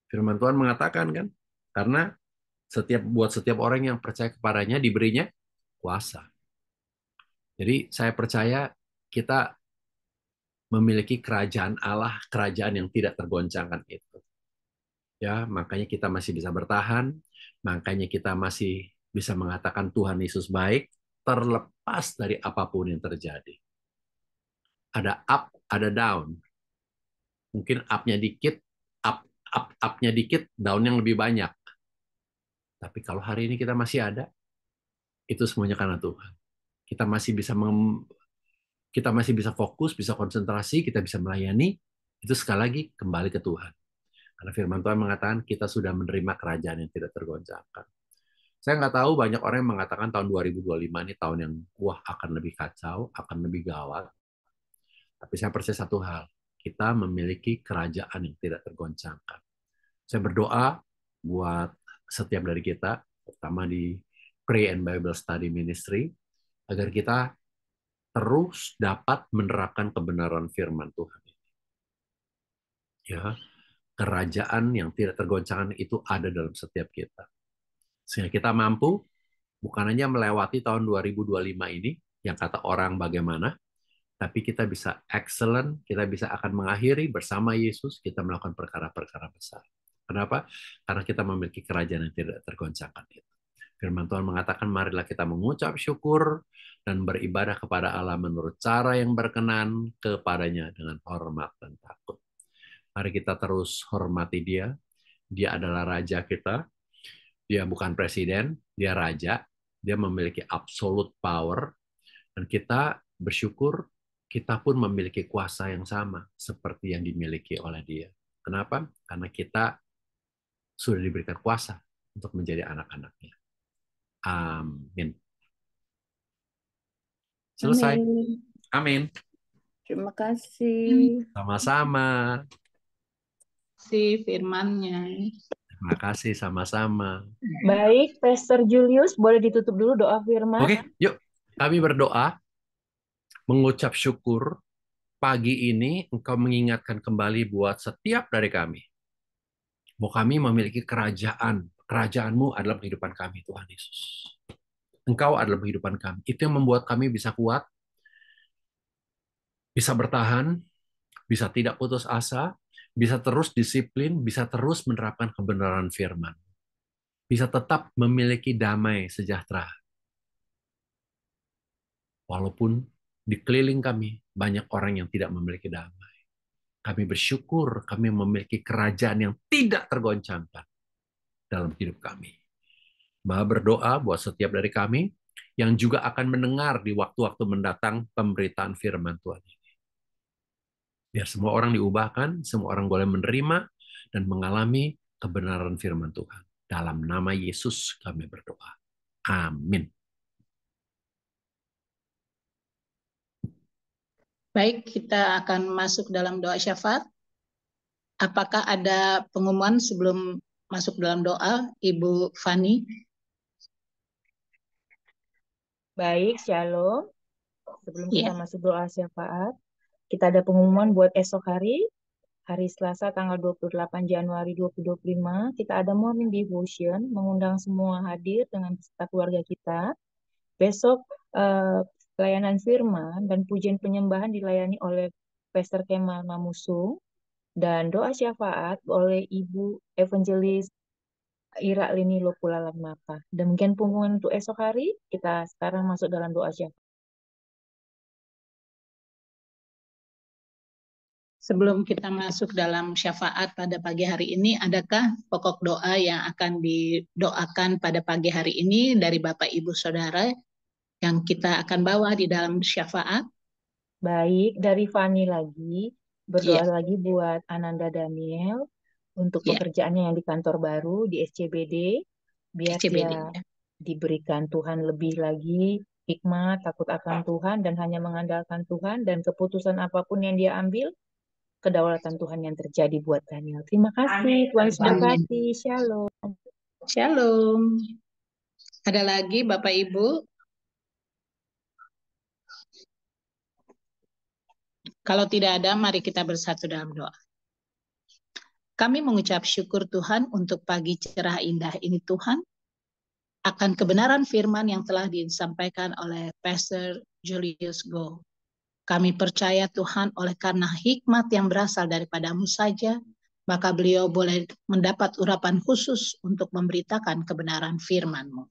Firman Tuhan mengatakan kan, karena buat setiap orang yang percaya kepadanya diberinya kuasa. Jadi saya percaya kita memiliki kerajaan Allah, kerajaan yang tidak tergoncangkan itu. Ya, makanya kita masih bisa bertahan, makanya kita masih bisa mengatakan Tuhan Yesus baik, terlepas dari apapun yang terjadi. Ada up, ada down. Mungkin up-nya dikit, up-nya dikit, down yang lebih banyak. Tapi kalau hari ini kita masih ada, itu semuanya karena Tuhan. Kita masih bisa fokus, bisa konsentrasi, kita bisa melayani, itu sekali lagi kembali ke Tuhan. Karena firman Tuhan mengatakan kita sudah menerima kerajaan yang tidak tergoncangkan. Saya nggak tahu, banyak orang yang mengatakan tahun 2025 ini tahun yang akan lebih kacau, akan lebih gawat. Tapi saya percaya satu hal, kita memiliki kerajaan yang tidak tergoncangkan. Saya berdoa buat setiap dari kita, terutama di Pray and Bible Study Ministry, agar kita terus dapat menerapkan kebenaran firman Tuhan. Ya, kerajaan yang tidak tergoncangkan itu ada dalam setiap kita. Sehingga kita mampu bukan hanya melewati tahun 2025 ini, yang kata orang bagaimana, tapi kita bisa excellent, kita bisa akan mengakhiri bersama Yesus, kita melakukan perkara-perkara besar. Kenapa? Karena kita memiliki kerajaan yang tidak tergoncangkan itu. Firman Tuhan mengatakan, marilah kita mengucap syukur dan beribadah kepada Allah menurut cara yang berkenan kepadanya dengan hormat dan takut. Mari kita terus hormati Dia. Dia adalah Raja kita. Dia bukan presiden, Dia Raja. Dia memiliki absolute power. Dan kita bersyukur kita pun memiliki kuasa yang sama seperti yang dimiliki oleh Dia. Kenapa? Karena kita sudah diberikan kuasa untuk menjadi anak-anak-Nya. Amin. Selesai. Amin. Terima kasih. Sama-sama. Si firman-Nya. Terima kasih sama-sama. Baik, Pastor Julius, boleh ditutup dulu doa firman? Oke, yuk. Kami berdoa, mengucap syukur. Pagi ini Engkau mengingatkan kembali buat setiap dari kami. Bahwa kami memiliki kerajaan. Kerajaan-Mu adalah kehidupan kami, Tuhan Yesus. Engkau adalah kehidupan kami. Itu yang membuat kami bisa kuat, bisa bertahan, bisa tidak putus asa, bisa terus disiplin, bisa terus menerapkan kebenaran firman. Bisa tetap memiliki damai sejahtera. Walaupun di keliling kami banyak orang yang tidak memiliki damai. Kami bersyukur kami memiliki kerajaan yang tidak tergoncangkan dalam hidup kami. Bahwa berdoa buat setiap dari kami yang juga akan mendengar di waktu-waktu mendatang pemberitaan firman Tuhan ini. Biar semua orang diubahkan, semua orang boleh menerima dan mengalami kebenaran firman Tuhan. Dalam nama Yesus kami berdoa. Amin. Baik, kita akan masuk dalam doa syafaat. Apakah ada pengumuman sebelum masuk dalam doa, Ibu Fani? Baik, Shalom. Sebelum kita Ya. masuk doa syafaat, kita ada pengumuman buat esok hari Selasa tanggal 28 Januari 2025, kita ada morning devotion, mengundang semua hadir dengan beserta keluarga kita. Besok pelayanan firman dan pujian penyembahan dilayani oleh Pastor Kemal Mamusung dan doa syafaat oleh Ibu Evangelis Ira Lini Lopulalan Mapa. Demikian pengumuman untuk esok hari, kita sekarang masuk dalam doa syafaat. Sebelum kita masuk dalam syafaat pada pagi hari ini, adakah pokok doa yang akan didoakan pada pagi hari ini dari Bapak Ibu Saudara yang kita akan bawa di dalam syafaat? Baik, dari Fani lagi, berdoa Iya. lagi buat Ananda Daniel untuk Iya. pekerjaannya yang di kantor baru di SCBD, biar SCBD, dia ya. diberikan Tuhan lebih lagi hikmat, takut akan Tuhan, dan hanya mengandalkan Tuhan, dan keputusan apapun yang dia ambil, kedaulatan Tuhan yang terjadi buat Daniel. Terima kasih, Tuhan Yesus Amin. memberkati. Shalom. Shalom. Ada lagi Bapak Ibu? Kalau tidak ada, mari kita bersatu dalam doa. Kami mengucap syukur Tuhan untuk pagi cerah indah ini Tuhan, akan kebenaran firman yang telah disampaikan oleh Pastor Julius Go. Kami percaya Tuhan oleh karena hikmat yang berasal daripadamu saja, maka beliau boleh mendapat urapan khusus untuk memberitakan kebenaran firman-Mu.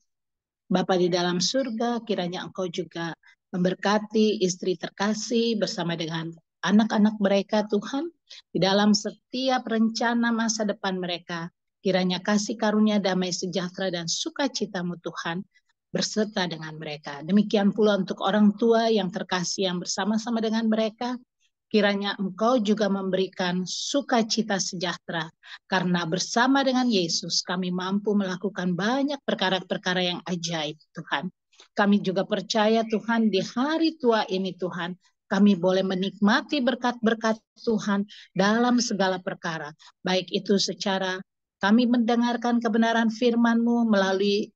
Bapa di dalam surga, kiranya Engkau juga memberkati istri terkasih bersama dengan anak-anak mereka Tuhan, di dalam setiap rencana masa depan mereka. Kiranya kasih karunia, damai sejahtera, dan sukacita-Mu Tuhan berserta dengan mereka. Demikian pula untuk orang tua yang terkasih yang bersama-sama dengan mereka, kiranya Engkau juga memberikan sukacita sejahtera, karena bersama dengan Yesus kami mampu melakukan banyak perkara-perkara yang ajaib Tuhan. Kami juga percaya Tuhan di hari tua ini Tuhan, kami boleh menikmati berkat-berkat Tuhan dalam segala perkara. Baik itu secara kami mendengarkan kebenaran firman-Mu melalui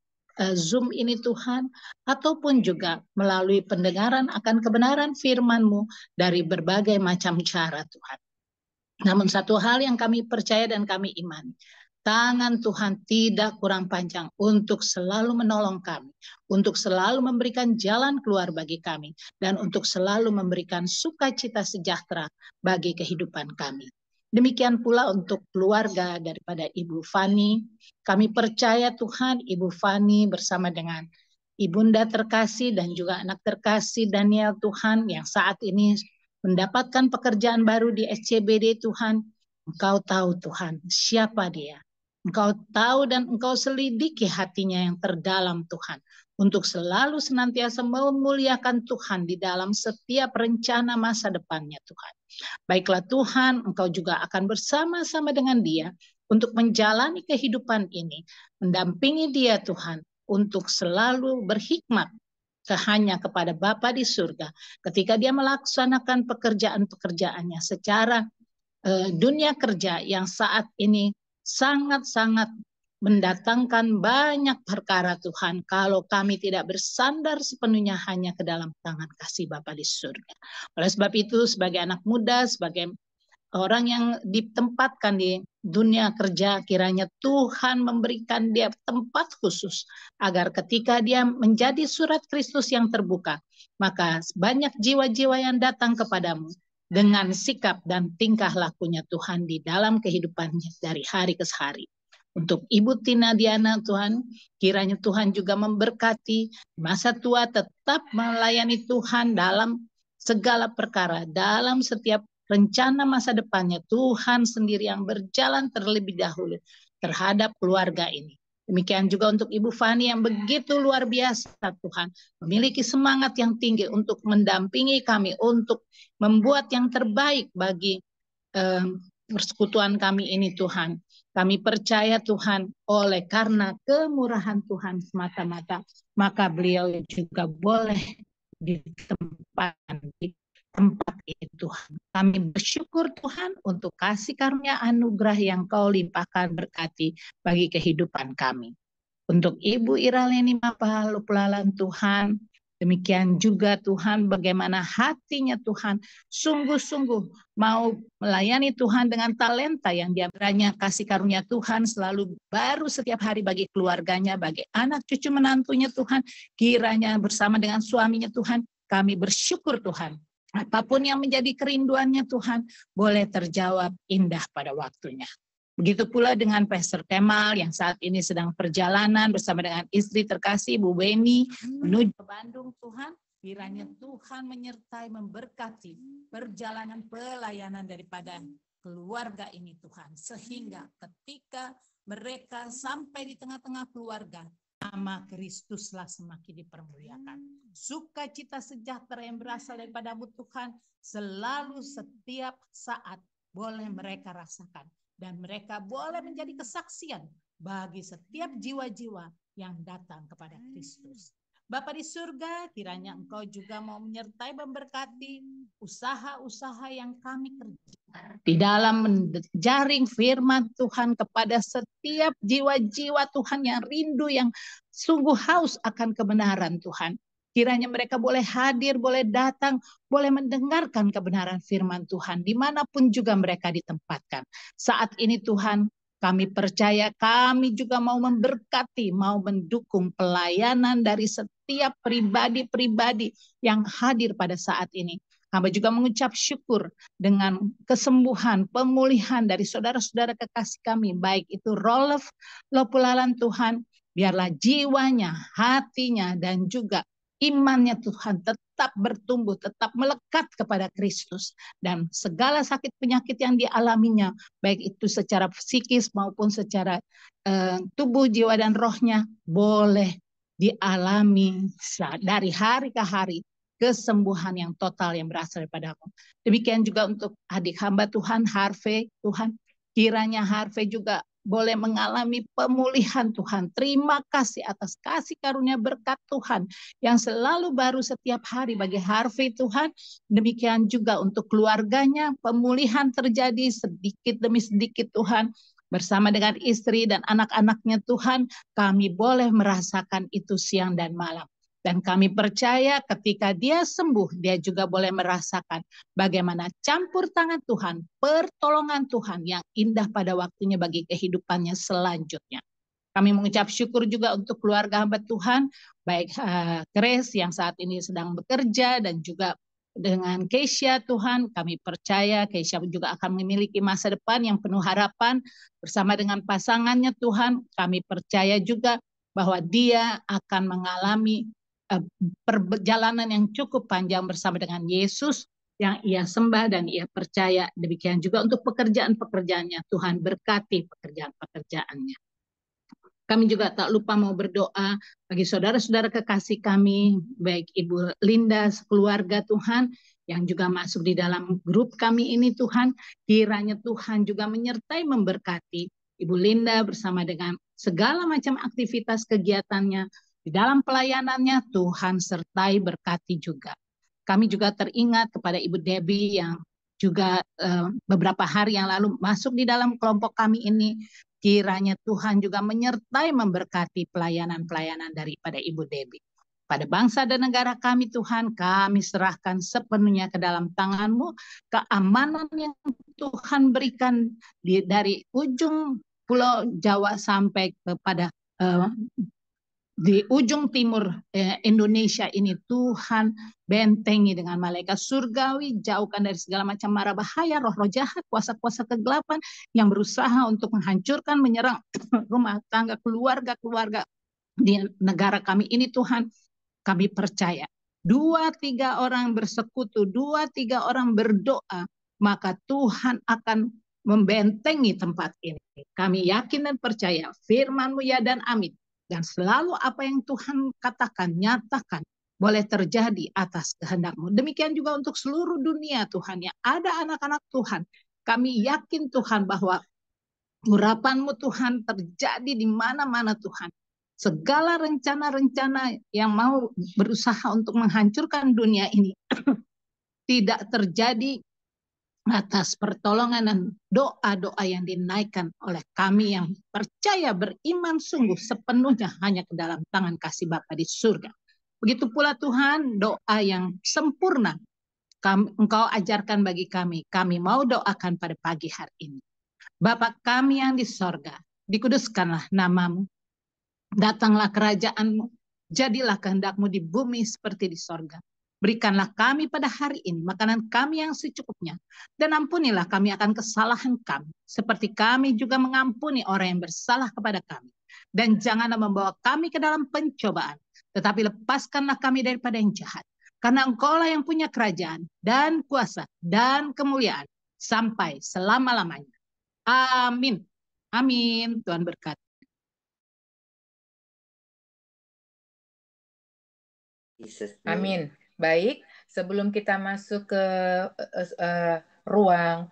Zoom ini Tuhan, ataupun juga melalui pendengaran akan kebenaran firman-Mu dari berbagai macam cara Tuhan. Namun satu hal yang kami percaya dan kami imani, tangan Tuhan tidak kurang panjang untuk selalu menolong kami, untuk selalu memberikan jalan keluar bagi kami, dan untuk selalu memberikan sukacita sejahtera bagi kehidupan kami. Demikian pula untuk keluarga daripada Ibu Fani. Kami percaya Tuhan Ibu Fani bersama dengan Ibunda terkasih dan juga anak terkasih Daniel Tuhan yang saat ini mendapatkan pekerjaan baru di SCBD Tuhan. Engkau tahu Tuhan siapa dia. Engkau tahu dan Engkau selidiki hatinya yang terdalam Tuhan, untuk selalu senantiasa memuliakan Tuhan di dalam setiap rencana masa depannya Tuhan. Baiklah Tuhan, Engkau juga akan bersama-sama dengan dia untuk menjalani kehidupan ini, mendampingi dia Tuhan, untuk selalu berhikmat hanya kepada Bapa di surga ketika dia melaksanakan pekerjaan-pekerjaannya secara dunia kerja yang saat ini sangat-sangat mendatangkan banyak perkara Tuhan, kalau kami tidak bersandar sepenuhnya hanya ke dalam tangan kasih Bapa di surga. Oleh sebab itu, sebagai anak muda, sebagai orang yang ditempatkan di dunia kerja, kiranya Tuhan memberikan dia tempat khusus agar ketika dia menjadi surat Kristus yang terbuka, maka banyak jiwa-jiwa yang datang kepadamu dengan sikap dan tingkah lakunya Tuhan di dalam kehidupannya dari hari ke hari. Untuk Ibu Tina Diana Tuhan, kiranya Tuhan juga memberkati masa tua tetap melayani Tuhan dalam segala perkara, dalam setiap rencana masa depannya. Tuhan sendiri yang berjalan terlebih dahulu terhadap keluarga ini. Demikian juga untuk Ibu Fani yang begitu luar biasa Tuhan, memiliki semangat yang tinggi untuk mendampingi kami, untuk membuat yang terbaik bagi persekutuan kami ini Tuhan. Kami percaya Tuhan, oleh karena kemurahan Tuhan semata-mata, maka beliau juga boleh ditempatkan di tempat itu. Kami bersyukur Tuhan untuk kasih karunia anugerah yang Kau limpahkan berkati bagi kehidupan kami. Untuk Ibu Iraleni Mapa Lupulalan Tuhan, demikian juga Tuhan bagaimana hatinya Tuhan sungguh-sungguh mau melayani Tuhan dengan talenta yang dia beranya. Kasih karunia Tuhan selalu baru setiap hari bagi keluarganya, bagi anak cucu menantunya Tuhan. Kiranya bersama dengan suaminya Tuhan, kami bersyukur Tuhan. Apapun yang menjadi kerinduannya Tuhan boleh terjawab indah pada waktunya. Begitu pula dengan Pastor Kemal yang saat ini sedang perjalanan bersama dengan istri terkasih Bu Beni menuju ke Bandung Tuhan. Kiranya Tuhan menyertai, memberkati perjalanan pelayanan daripada keluarga ini Tuhan. Sehingga ketika mereka sampai di tengah-tengah keluarga, nama Kristuslah semakin dipermuliakan. Sukacita sejahtera yang berasal daripada-Mu Tuhan selalu setiap saat boleh mereka rasakan. Dan mereka boleh menjadi kesaksian bagi setiap jiwa-jiwa yang datang kepada Kristus. Bapa di surga, kiranya Engkau juga mau menyertai memberkati usaha-usaha yang kami kerjakan di dalam menjaring firman Tuhan kepada setiap jiwa-jiwa Tuhan yang rindu, yang sungguh haus akan kebenaran Tuhan. Kiranya mereka boleh hadir, boleh datang, boleh mendengarkan kebenaran firman Tuhan dimanapun juga mereka ditempatkan. Saat ini Tuhan, kami percaya kami juga mau memberkati, mau mendukung pelayanan dari setiap pribadi-pribadi yang hadir pada saat ini. Hamba juga mengucap syukur dengan kesembuhan, pemulihan dari saudara-saudara kekasih kami, baik itu Rolf Lopulalan Tuhan, biarlah jiwanya, hatinya, dan juga imannya Tuhan tetap bertumbuh, tetap melekat kepada Kristus. Dan segala sakit penyakit yang dialaminya, baik itu secara psikis maupun secara tubuh, jiwa, dan rohnya, boleh dialami dari hari ke hari kesembuhan yang total yang berasal daripada-Mu. Demikian juga untuk adik hamba Tuhan, Harvey, Tuhan, kiranya Harvey juga boleh mengalami pemulihan Tuhan. Terima kasih atas kasih karunia berkat Tuhan yang selalu baru setiap hari bagi Harvey Tuhan. Demikian juga untuk keluarganya, pemulihan terjadi sedikit demi sedikit Tuhan. Bersama dengan istri dan anak-anaknya Tuhan, kami boleh merasakan itu siang dan malam. Dan kami percaya ketika dia sembuh, dia juga boleh merasakan bagaimana campur tangan Tuhan, pertolongan Tuhan yang indah pada waktunya bagi kehidupannya selanjutnya. Kami mengucap syukur juga untuk keluarga hamba Tuhan, baik Grace yang saat ini sedang bekerja dan juga dengan Keisha Tuhan. Kami percaya Keisha juga akan memiliki masa depan yang penuh harapan bersama dengan pasangannya Tuhan. Kami percaya juga bahwa dia akan mengalami perjalanan yang cukup panjang bersama dengan Yesus yang ia sembah dan ia percaya. Demikian juga untuk pekerjaan-pekerjaannya. Tuhan berkati pekerjaan-pekerjaannya. Kami juga tak lupa mau berdoa bagi saudara-saudara kekasih kami, baik Ibu Linda, keluarga Tuhan, yang juga masuk di dalam grup kami ini Tuhan. Kiranya Tuhan juga menyertai memberkati Ibu Linda bersama dengan segala macam aktivitas kegiatannya. Di dalam pelayanannya Tuhan sertai berkati juga. Kami juga teringat kepada Ibu Debbie yang juga beberapa hari yang lalu masuk di dalam kelompok kami ini. Kiranya Tuhan juga menyertai memberkati pelayanan-pelayanan daripada Ibu Debbie. Pada bangsa dan negara kami Tuhan, kami serahkan sepenuhnya ke dalam tangan-Mu. Keamanan yang Tuhan berikan dari ujung Pulau Jawa sampai kepada di ujung timur Indonesia ini, Tuhan bentengi dengan malaikat surgawi, jauhkan dari segala macam mara bahaya, roh-roh jahat, kuasa-kuasa kegelapan yang berusaha untuk menghancurkan, menyerang rumah tangga, keluarga-keluarga di negara kami ini Tuhan. Kami percaya 2-3 orang bersekutu, 2-3 orang berdoa, maka Tuhan akan membentengi tempat ini. Kami yakin dan percaya firman-Mu ya dan amin. Dan selalu apa yang Tuhan katakan, nyatakan, boleh terjadi atas kehendak-Mu. Demikian juga untuk seluruh dunia Tuhan, yang ada anak-anak Tuhan. Kami yakin Tuhan bahwa urapan-Mu Tuhan terjadi di mana-mana Tuhan. Segala rencana-rencana yang mau berusaha untuk menghancurkan dunia ini tidak terjadi atas pertolongan dan doa-doa yang dinaikkan oleh kami yang percaya beriman sungguh sepenuhnya hanya ke dalam tangan kasih Bapa di surga. Begitu pula Tuhan, doa yang sempurna Engkau ajarkan bagi kami. Kami mau doakan pada pagi hari ini. Bapa kami yang di sorga, dikuduskanlah nama-Mu. Datanglah kerajaan-Mu. Jadilah kehendak-Mu di bumi seperti di sorga. Berikanlah kami pada hari ini makanan kami yang secukupnya. Dan ampunilah kami akan kesalahan kami. Seperti kami juga mengampuni orang yang bersalah kepada kami. Dan janganlah membawa kami ke dalam pencobaan. Tetapi lepaskanlah kami daripada yang jahat. Karena Engkaulah yang punya kerajaan dan kuasa dan kemuliaan. Sampai selama-lamanya. Amin. Amin. Tuhan berkati. Amin. Baik, sebelum kita masuk ke ruang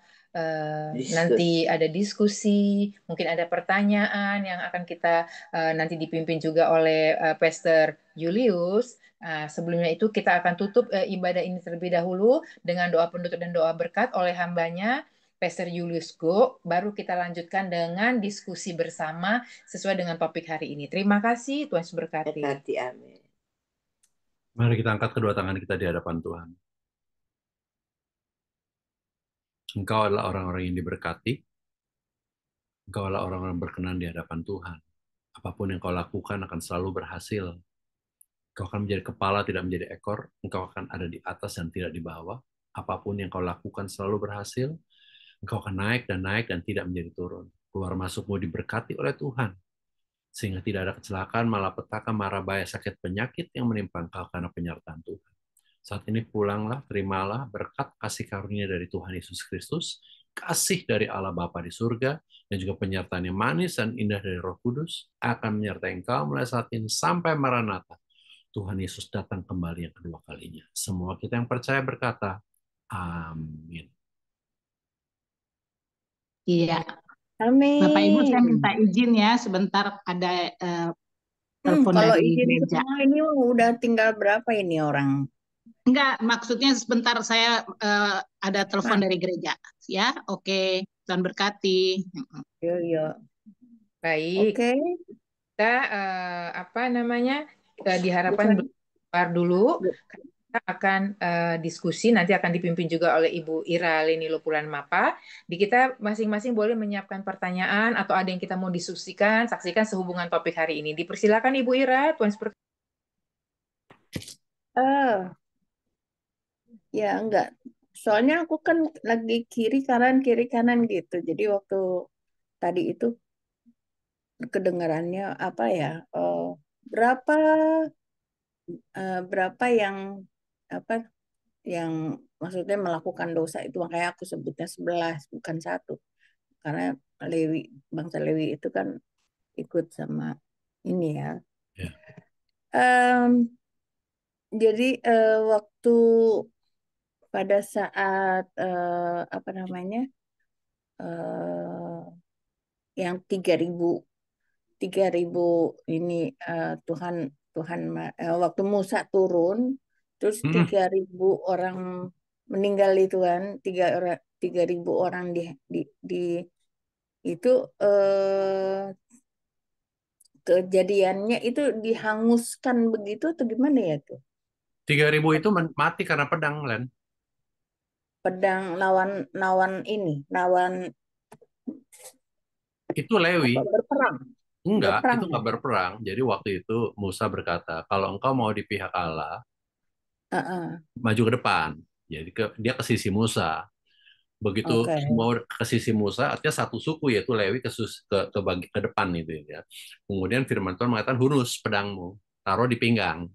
nanti ada diskusi, mungkin ada pertanyaan yang akan kita nanti dipimpin juga oleh Pastor Julius. Sebelumnya itu kita akan tutup ibadah ini terlebih dahulu dengan doa penutup dan doa berkat oleh hambanya Pastor Julius Go, baru kita lanjutkan dengan diskusi bersama sesuai dengan topik hari ini. Terima kasih, Tuhan Yesus berkati. Amin. Mari kita angkat kedua tangan kita di hadapan Tuhan. Engkau adalah orang-orang yang diberkati. Engkau adalah orang-orang berkenan di hadapan Tuhan. Apapun yang kau lakukan akan selalu berhasil. Engkau akan menjadi kepala, tidak menjadi ekor. Engkau akan ada di atas dan tidak di bawah. Apapun yang kau lakukan selalu berhasil. Engkau akan naik dan tidak menjadi turun. Keluar masukmu diberkati oleh Tuhan. Sehingga tidak ada kecelakaan, malapetaka, mara bahaya, sakit, penyakit yang menimpa engkau karena penyertaan Tuhan. Saat ini pulanglah, terimalah berkat kasih karunia dari Tuhan Yesus Kristus, kasih dari Allah Bapa di surga, dan juga penyertaan yang manis dan indah dari Roh Kudus akan menyertai engkau mulai saat ini sampai Maranatha. Tuhan Yesus datang kembali yang kedua kalinya. Semua kita yang percaya berkata, amin. Iya, Amin. Bapak Ibu saya minta izin ya sebentar, ada telepon Kalau dari izin gereja. semua ini udah tinggal berapa ini orang? Enggak, maksudnya sebentar saya ada telepon Nah, dari gereja. Ya, oke. Tuhan berkati. yo. Baik, Oke. kita diharapkan Bukan. keluar dulu. Kita akan diskusi, nanti akan dipimpin juga oleh Ibu Ira Leni Lopulan Mapa. Di kita masing-masing boleh menyiapkan pertanyaan atau ada yang kita mau diskusikan, saksikan sehubungan topik hari ini. Dipersilakan Ibu Ira, Tuhan seperti. Ya enggak. Soalnya aku kan lagi kiri kanan gitu. Jadi waktu tadi itu kedengarannya apa ya? Berapa berapa yang apa yang maksudnya melakukan dosa itu, makanya aku sebutnya 11 bukan satu, karena Lewi, bangsa Lewi itu kan ikut sama ini ya. Ya. Jadi waktu pada saat apa namanya yang 3.000 ini Tuhan waktu Musa turun terus 3.000 orang meninggal itu kan, 3.000 orang di itu kejadiannya itu dihanguskan begitu atau gimana ya tuh? 3.000 itu mati karena pedang, Len. Pedang lawan Itu Lewi. berperang. Enggak, Berperang. itu enggak berperang. Jadi waktu itu Musa berkata, kalau engkau mau di pihak Allah, maju ke depan. Jadi dia ke sisi Musa. Begitu mau ke sisi Musa, artinya satu suku yaitu Lewi ke depan itu ya. Kemudian firman Tuhan mengatakan, hunus pedangmu, taruh di pinggang.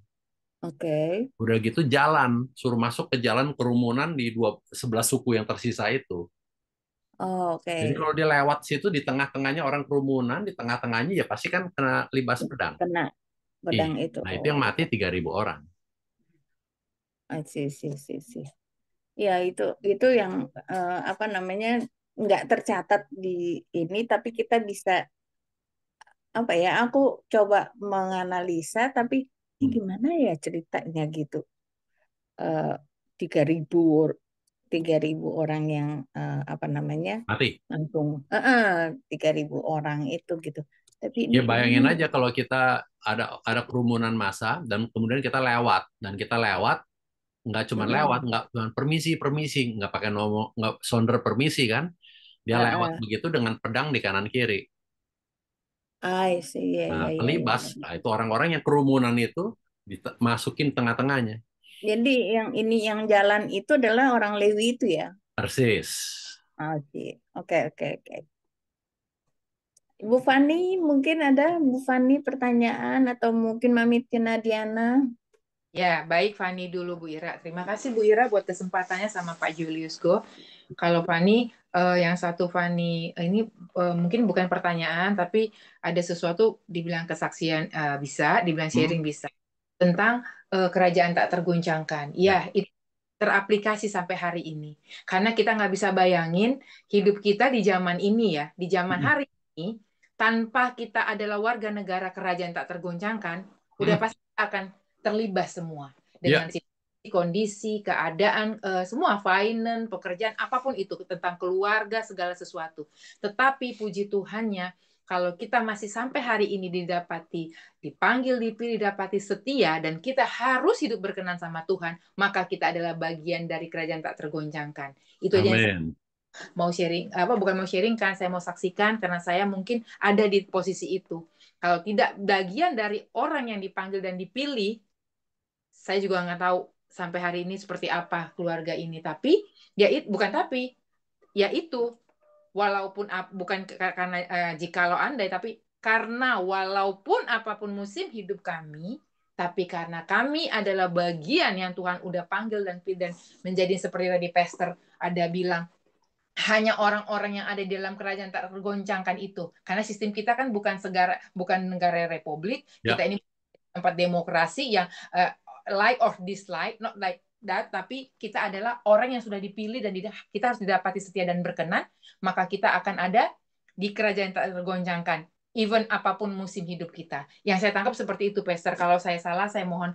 Udah gitu jalan, suruh masuk ke jalan kerumunan di 11 suku yang tersisa itu. Jadi kalau dia lewat situ di tengah-tengahnya orang kerumunan, di tengah-tengahnya ya pasti kan kena libas pedang. Kena pedang itu. Nah itu yang mati 3.000 orang. Sih. Ya itu yang apa namanya nggak tercatat di ini, tapi kita bisa apa ya? Aku coba menganalisa, tapi ini gimana ya ceritanya gitu. 3.000 orang yang apa namanya mati. Langsung 3.000 orang itu gitu. Tapi ini Ya bayangin aja kalau kita ada kerumunan massa dan kemudian kita lewat nggak cuma lewat, nggak cuma permisi, nggak pakai nomor, nggak sonder permisi kan, dia lewat begitu dengan pedang di kanan kiri. Nah, kelibas. Nah, itu orang-orang yang kerumunan itu dimasukin tengah-tengahnya. Jadi yang jalan itu adalah orang Lewi itu ya? Persis. Oke. Bu Fani, mungkin ada Bu Fani pertanyaan atau mungkin Mami Tina Diana? Ya, baik Fani dulu Bu Ira. Terima kasih Bu Ira buat kesempatannya sama Pak Julius Go. Kalau Fani, yang satu Fani ini mungkin bukan pertanyaan, tapi ada sesuatu dibilang kesaksian bisa, dibilang sharing bisa tentang kerajaan tak terguncangkan. Ya, itu teraplikasi sampai hari ini. Karena kita nggak bisa bayangin hidup kita di zaman ini ya, di zaman hari ini, tanpa kita adalah warga negara kerajaan tak tergoncangkan, udah pasti akan terlibat semua Ya, dengan situasi, kondisi, keadaan, semua finance, pekerjaan, apapun itu tentang keluarga, segala sesuatu. Tetapi puji Tuhannya, kalau kita masih sampai hari ini dipanggil, dipilih, didapati setia, dan kita harus hidup berkenan sama Tuhan, maka kita adalah bagian dari kerajaan tak tergoncangkan. Itu aja yang saya amin. mau sharing, bukan mau sharing kan, saya mau saksikan karena saya mungkin ada di posisi itu. Kalau tidak bagian dari orang yang dipanggil dan dipilih, saya juga nggak tahu sampai hari ini seperti apa keluarga ini. Tapi ya bukan tapi, ya itu walaupun bukan karena jikalau andai, tapi karena walaupun apapun musim hidup kami, tapi karena kami adalah bagian yang Tuhan udah panggil dan pilih, dan menjadi seperti tadi Pastor ada bilang, hanya orang-orang yang ada di dalam kerajaan tak tergoncangkan itu. Karena sistem kita kan bukan negara republik, Ya, kita ini tempat demokrasi yang like or dislike, not like that, tapi kita adalah orang yang sudah dipilih dan kita harus didapati setia dan berkenan, maka kita akan ada di kerajaan tak tergoncangkan, even apapun musim hidup kita. Yang saya tangkap seperti itu, Pastor. Kalau saya salah, saya mohon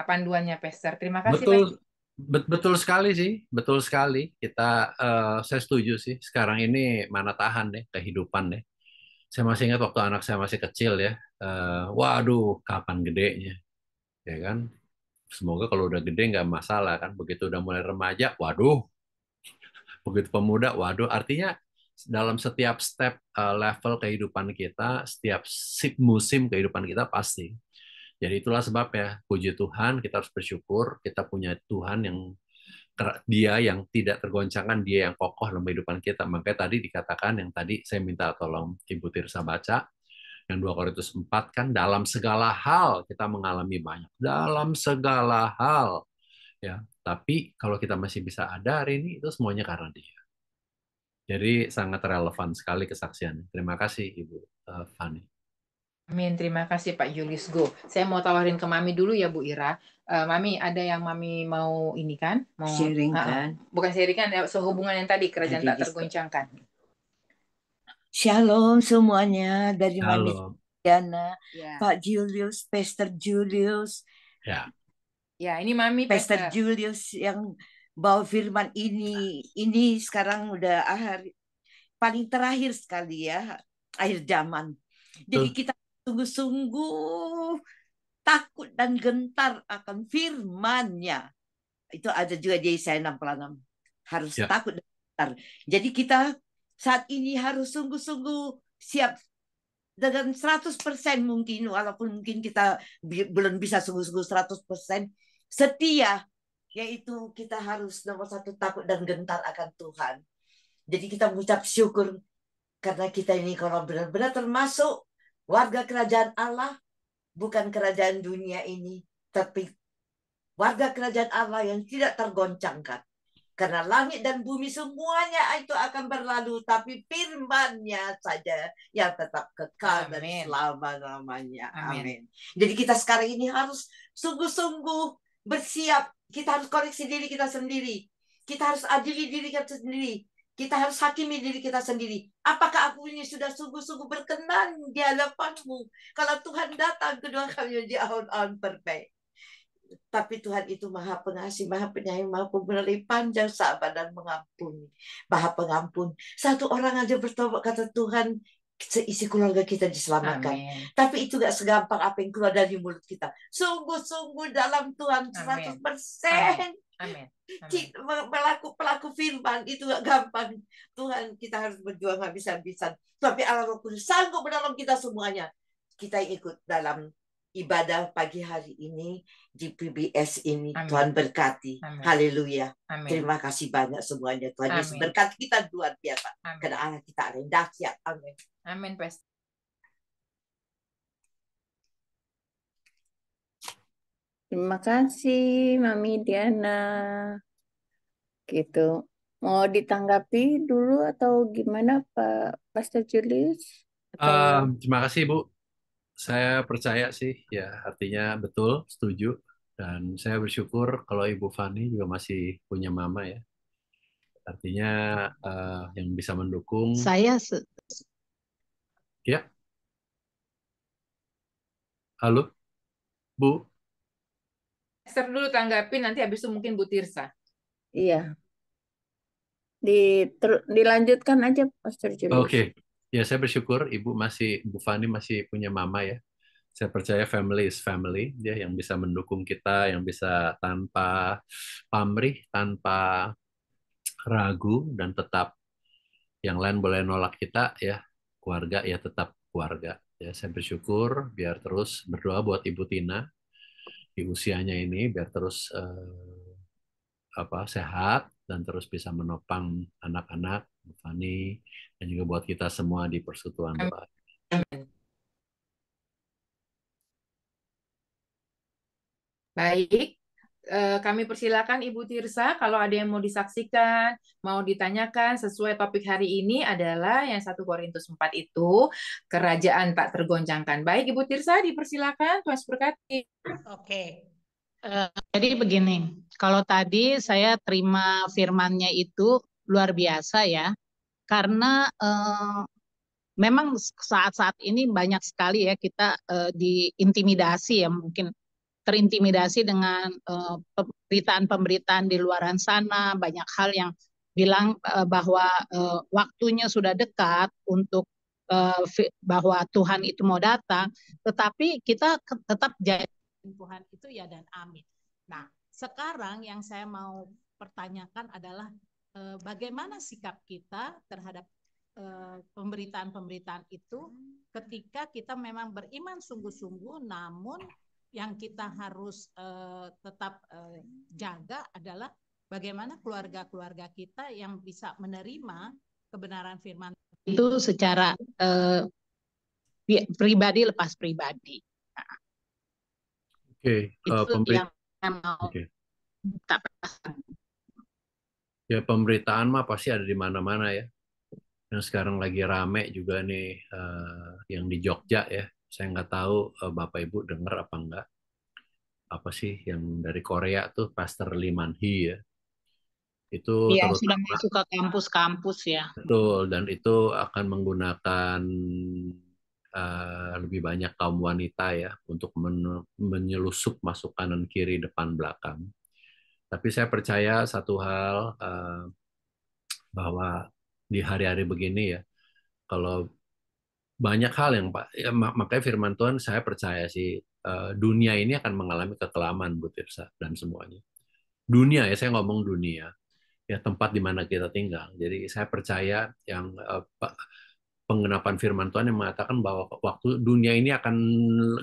panduannya, Pastor. Terima kasih, Pastor. betul sekali sih, betul sekali. Saya setuju sih. Sekarang ini mana tahan deh kehidupan deh. Saya masih ingat waktu anak saya masih kecil ya. Waduh, kapan gedenya, ya kan? Semoga kalau udah gede nggak masalah kan. Begitu udah mulai remaja, waduh. Begitu pemuda, waduh. Artinya dalam setiap step level kehidupan kita, setiap musim kehidupan kita pasti. Jadi itulah sebabnya, puji Tuhan, kita harus bersyukur kita punya Tuhan yang dia yang tidak tergoncangkan, dia yang kokoh dalam kehidupan kita. Makanya tadi dikatakan, yang tadi saya minta tolong Ibu Tirsa baca, yang 2 Korintus 4 kan, dalam segala hal kita mengalami banyak. Dalam segala hal. Ya, tapi kalau kita masih bisa ada hari ini, itu semuanya karena dia. Jadi sangat relevan sekali kesaksian. Terima kasih Ibu Fani. Amin, terima kasih Pak Julius Go. Saya mau tawarin ke Mami dulu ya Bu Ira. Mami, ada yang Mami mau ini kan? Mau Sharing kan? bukan sharing kan, ya, sehubungan yang tadi kerajaan tak Tadi tergoncangkan. Shalom semuanya dari Mami Halo. Diana, Ya, Pak Julius, Pastor Julius, Ya, ya ini Mami Pastor Pastor. Julius yang bawa firman ini sekarang udah paling terakhir sekali ya, akhir zaman. Jadi betul. kita sungguh-sungguh takut dan gentar akan firman-Nya. Itu ada juga di Yesaya 66. Harus Ya, takut dan gentar. Jadi kita saat ini harus sungguh-sungguh siap dengan 100% mungkin, walaupun mungkin kita belum bisa sungguh-sungguh 100% setia, yaitu kita harus nomor satu takut dan gentar akan Tuhan. Jadi kita mengucap syukur karena kita ini kalau benar-benar termasuk warga kerajaan Allah, bukan kerajaan dunia ini, tapi warga kerajaan Allah yang tidak tergoncangkan. Karena langit dan bumi semuanya itu akan berlalu, tapi firman-Nya saja yang tetap kekal dan Amin. selama-lamanya. Amin. Amin. Jadi kita sekarang ini harus sungguh-sungguh bersiap. Kita harus koreksi diri kita sendiri. Kita harus adili diri kita sendiri. Kita harus hakimi diri kita sendiri. Apakah aku ini sudah sungguh-sungguh berkenan di hadapan-Mu? Kalau Tuhan datang kedua kali di ahun-ahun perfect. Tapi Tuhan itu maha pengasih, maha penyayang, maha pemberi, panjang sabar dan mengampuni. Maha pengampun. Satu orang aja bertobat, kata Tuhan, seisi keluarga kita diselamatkan. Amin. Tapi itu gak segampang apa yang keluar dari mulut kita. Sungguh-sungguh dalam Tuhan 100%. Amin. Pelaku firman itu gak gampang. Tuhan, kita harus berjuang habis-habisan. Tapi Allah Roh Kudus sanggup menolong kita semuanya. Kita ikut dalam ibadah pagi hari ini di PBS ini. Amin. Tuhan berkati. Amin. Haleluya. Amin. Terima kasih banyak semuanya. Tuhan Yesus Amin. berkati kita luar biasa. Amin. Karena Allah kita ada yang dahsyat. Amin. Amin, Pastor. Terima kasih Mami Diana. Gitu. Mau ditanggapi dulu atau gimana Pak Pastor Julius? Atau terima kasih Bu. Saya percaya sih, ya artinya betul, setuju. Dan saya bersyukur kalau Ibu Fani juga masih punya mama ya. Artinya yang bisa mendukung. Saya Ya, halo, Bu. Esther dulu tanggapin, nanti habis itu mungkin Bu Tirsa. Iya, dilanjutkan aja Pastor Julius. Oke, ya saya bersyukur Ibu Fani masih punya mama ya. Saya percaya family is family, dia yang bisa mendukung kita, yang bisa tanpa pamrih, tanpa ragu, dan tetap yang lain boleh nolak kita ya, keluarga ya tetap keluarga. Ya, saya bersyukur biar terus berdoa buat Ibu Tina di usianya ini, biar terus sehat dan terus bisa menopang anak-anak, Bu Fani, dan juga buat kita semua di persekutuan doa. Baik, kami persilakan Ibu Tirsa kalau ada yang mau disaksikan, mau ditanyakan sesuai topik hari ini adalah yang 1 Korintus 4 itu, kerajaan tak tergoncangkan. Baik, Ibu Tirsa dipersilakan, Tuhan berkati. Oke. Jadi begini, kalau tadi saya terima firmannya itu luar biasa ya, karena memang saat-saat ini banyak sekali ya kita diintimidasi ya, mungkin terintimidasi dengan pemberitaan-pemberitaan di luaran sana, banyak hal yang bilang bahwa waktunya sudah dekat untuk bahwa Tuhan itu mau datang, tetapi kita tetap jadi Tuhan itu ya dan amin. Nah, sekarang yang saya mau pertanyakan adalah bagaimana sikap kita terhadap pemberitaan-pemberitaan itu ketika kita memang beriman sungguh-sungguh, namun yang kita harus tetap jaga adalah bagaimana keluarga-keluarga kita yang bisa menerima kebenaran firman itu secara pribadi lepas pribadi. Nah, itu yang mau kita pesan. Ya, pemberitaan mah pasti ada di mana-mana ya. Yang sekarang lagi rame juga nih yang di Jogja ya. Saya nggak tahu Bapak Ibu dengar apa enggak. Apa sih yang dari Korea tuh Pastor Lee Man-hee ya. Itu Ya, sudah terutama masuk ke kampus-kampus ya. betul, dan itu akan menggunakan lebih banyak kaum wanita ya untuk menyelusup masuk kanan kiri depan belakang. Tapi saya percaya satu hal bahwa di hari-hari begini ya, kalau banyak hal yang Pak, ya, makanya firman Tuhan saya percaya sih dunia ini akan mengalami kekelaman, Bu Tirsa, dan semuanya. Dunia ya, saya ngomong dunia, ya tempat di mana kita tinggal. Jadi saya percaya yang penggenapan firman Tuhan yang mengatakan bahwa waktu dunia ini akan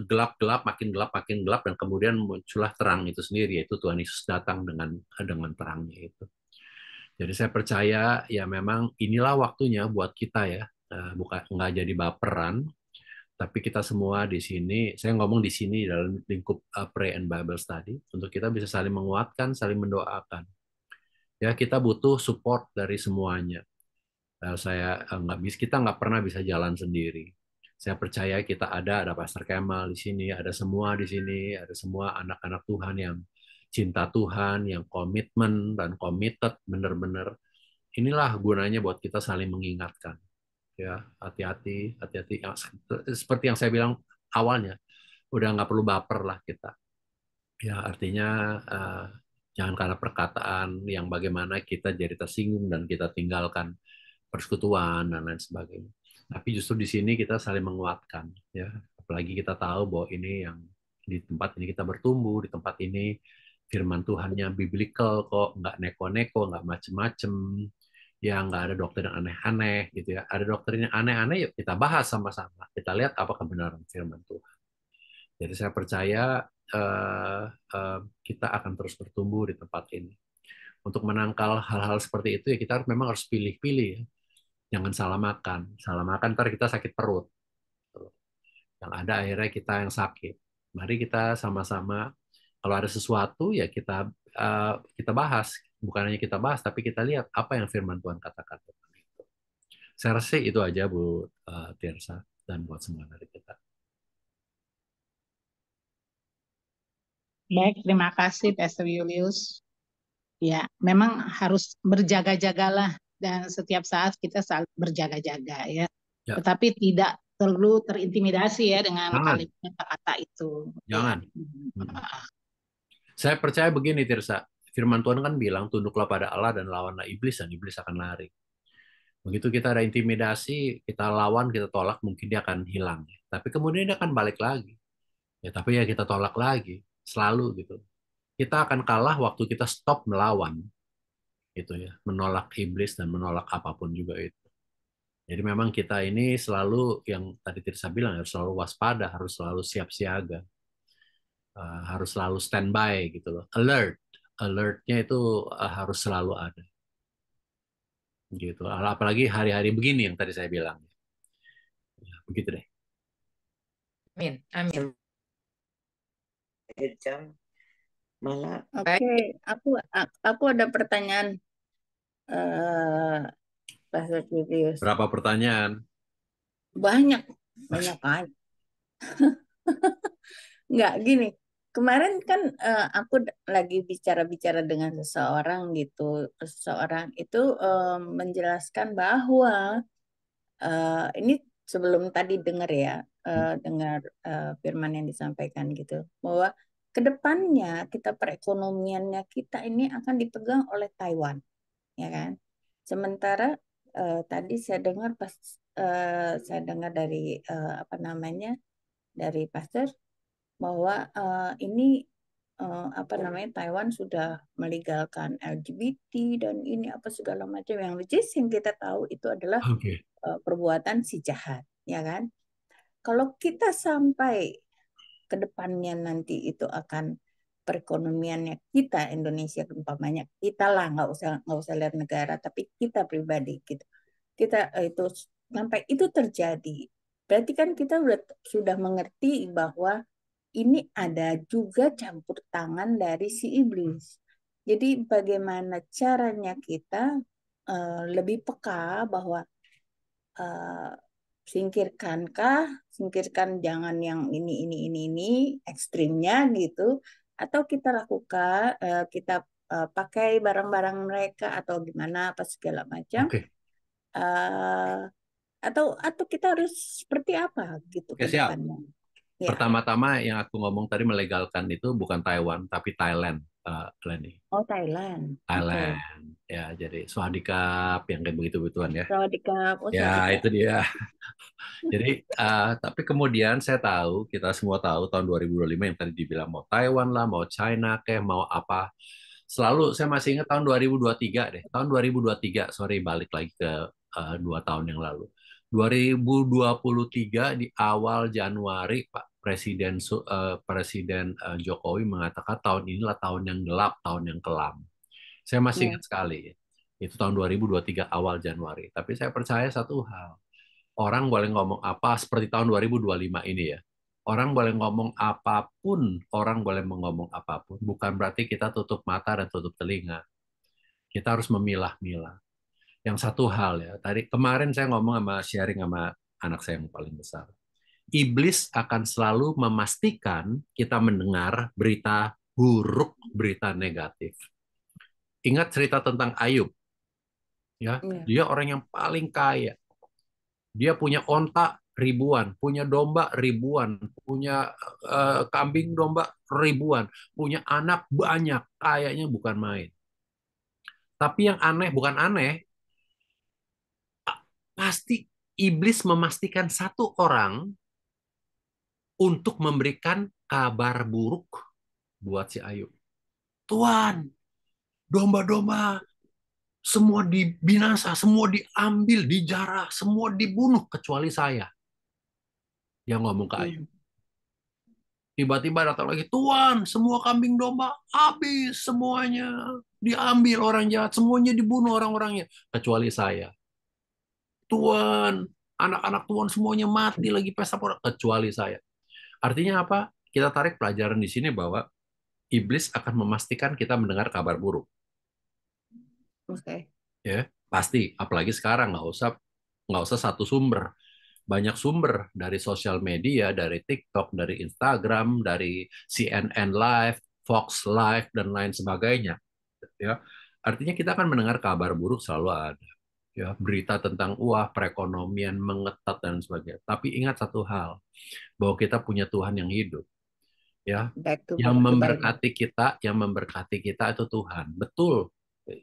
gelap-gelap, makin gelap, dan kemudian muncullah terang itu sendiri, yaitu Tuhan Yesus datang dengan terangnya itu. Jadi saya percaya ya memang inilah waktunya buat kita ya, bukan nggak jadi baperan, tapi kita semua di sini, saya ngomong di sini dalam lingkup Pray and Bible Study, untuk kita bisa saling menguatkan, saling mendoakan. Ya, kita butuh support dari semuanya. Kita nggak pernah bisa jalan sendiri. Saya percaya kita ada Pastor Kemal di sini, ada semua di sini, ada semua anak-anak Tuhan yang cinta Tuhan, yang komitmen dan committed, benar-benar. Inilah gunanya buat kita saling mengingatkan. Ya, hati-hati, hati-hati. Seperti yang saya bilang awalnya, udah nggak perlu baper lah kita. Ya, artinya jangan karena perkataan yang bagaimana kita jadi tersinggung dan kita tinggalkan persekutuan dan lain sebagainya. Tapi justru di sini kita saling menguatkan, ya. Apalagi kita tahu bahwa ini yang di tempat ini kita bertumbuh, di tempat ini firman Tuhannya biblical kok, nggak neko-neko, nggak macem-macem, ya nggak ada doktrin yang aneh-aneh gitu ya. Ada doktrin yang aneh-aneh, yuk kita bahas sama-sama. Kita lihat apa kebenaran firman Tuhan. Jadi saya percaya kita akan terus bertumbuh di tempat ini. Untuk menangkal hal-hal seperti itu ya kita memang harus pilih-pilih ya. Jangan salah makan. Salah makan ntar kita sakit perut. Yang ada akhirnya kita yang sakit. Mari kita sama-sama kalau ada sesuatu ya kita bahas. Bukan hanya kita bahas, tapi kita lihat apa yang firman Tuhan katakan tentang itu. Saya rasa itu aja Bu Tirsa dan buat semua dari kita. Baik, terima kasih Pastor Julius. Ya, memang harus berjaga-jagalah dan setiap saat kita selalu berjaga-jaga ya. Ya, Tetapi tidak perlu terintimidasi ya dengan jangan, kalimat kata-kata itu. Ya. jangan. Saya percaya begini, Tirsa. Firman Tuhan kan bilang, tunduklah pada Allah dan lawanlah iblis, dan iblis akan lari. Begitu kita ada intimidasi, kita lawan, kita tolak, mungkin dia akan hilang. Tapi kemudian dia akan balik lagi. Ya, tapi ya kita tolak lagi, selalu gitu. Kita akan kalah waktu kita stop melawan, gitu ya, menolak iblis dan menolak apapun juga itu. Jadi memang kita ini selalu, yang tadi Tirsa bilang, harus selalu waspada, harus selalu siap siaga, harus selalu standby gitu loh, alertnya itu harus selalu ada, gitu. Apalagi hari-hari begini yang tadi saya bilang, ya, begitu deh. Amin, amin. Jam malah baik. Oke, aku ada pertanyaan, Pastor Julius. Berapa pertanyaan? Banyak kan. Nggak gini. Kemarin kan aku lagi bicara-bicara dengan seseorang gitu. Seseorang itu menjelaskan bahwa ini sebelum tadi dengar ya, dengar firman yang disampaikan gitu, bahwa kedepannya kita perekonomiannya kita ini akan dipegang oleh Taiwan, ya kan? Sementara tadi saya dengar saya dengar dari apa namanya, dari pastor bahwa ini apa namanya, Taiwan sudah melegalkan LGBT dan ini apa segala macam, yang which is yang kita tahu itu adalah Oke. perbuatan si jahat, ya kan? Kalau kita sampai ke depannya nanti itu akan perekonomiannya kita Indonesia, umpamanya kita lah, nggak usah lihat negara, tapi kita pribadi gitu, kita itu sampai itu terjadi, berarti kan kita sudah mengerti bahwa ini ada juga campur tangan dari si iblis. Jadi bagaimana caranya kita lebih peka bahwa singkirkan, jangan yang ini ekstrimnya gitu, atau kita lakukan, kita pakai barang-barang mereka atau gimana apa segala macam. Oke. Atau kita harus seperti apa gitu Oke, ke siap. depannya. Ya. Pertama-tama yang aku ngomong tadi melegalkan itu bukan Taiwan, tapi Thailand, Lenny. Oh, Thailand. Thailand. Ya, jadi Swadikap yang kayak begitu-begituan ya. Swadikap. Oh, Ya, Swadikap. itu dia. Jadi, tapi kemudian saya tahu, kita semua tahu tahun 2025 yang tadi dibilang mau Taiwan lah, mau China kayak mau apa. Selalu saya masih ingat tahun 2023 deh. Tahun 2023, sorry balik lagi ke 2 tahun yang lalu. 2023 di awal Januari Pak Presiden Jokowi mengatakan tahun inilah tahun yang gelap, tahun yang kelam. Saya masih ingat sekali. Itu tahun 2023 awal Januari. Tapi saya percaya satu hal. Orang boleh ngomong apa seperti tahun 2025 ini ya. Orang boleh ngomong apapun, orang boleh ngomong apapun. Bukan berarti kita tutup mata dan tutup telinga. Kita harus memilah-milah. Yang satu hal ya, tadi kemarin saya ngomong sharing sama anak saya yang paling besar. Iblis akan selalu memastikan kita mendengar berita buruk, berita negatif. Ingat cerita tentang Ayub. Ya, dia orang yang paling kaya. Dia punya onta ribuan, punya domba ribuan, punya kambing domba ribuan, punya anak banyak, kayaknya bukan main. Tapi yang aneh, bukan aneh, pasti iblis memastikan satu orang untuk memberikan kabar buruk buat si Ayub. Tuhan, domba-domba semua dibinasa, semua diambil, dijarah, semua dibunuh kecuali saya. Yang ngomong ke Ayub. Tiba-tiba datang lagi, Tuhan, semua kambing domba habis semuanya. Diambil orang jahat, semuanya dibunuh orang-orangnya. Kecuali saya. Tuhan, anak-anak Tuhan semuanya mati lagi pesta pora. Kecuali saya. Artinya apa? Kita tarik pelajaran di sini bahwa iblis akan memastikan kita mendengar kabar buruk. Oke. Ya, pasti. Apalagi sekarang nggak usah satu sumber. Banyak sumber dari sosial media, dari TikTok, dari Instagram, dari CNN Live, Fox Live dan lain sebagainya. Ya, artinya kita akan mendengar kabar buruk selalu ada. Ya, berita tentang perekonomian mengetat dan sebagainya. Tapi ingat satu hal, bahwa kita punya Tuhan yang hidup. Ya, Back to yang the Bible. memberkati kita itu Tuhan. Betul.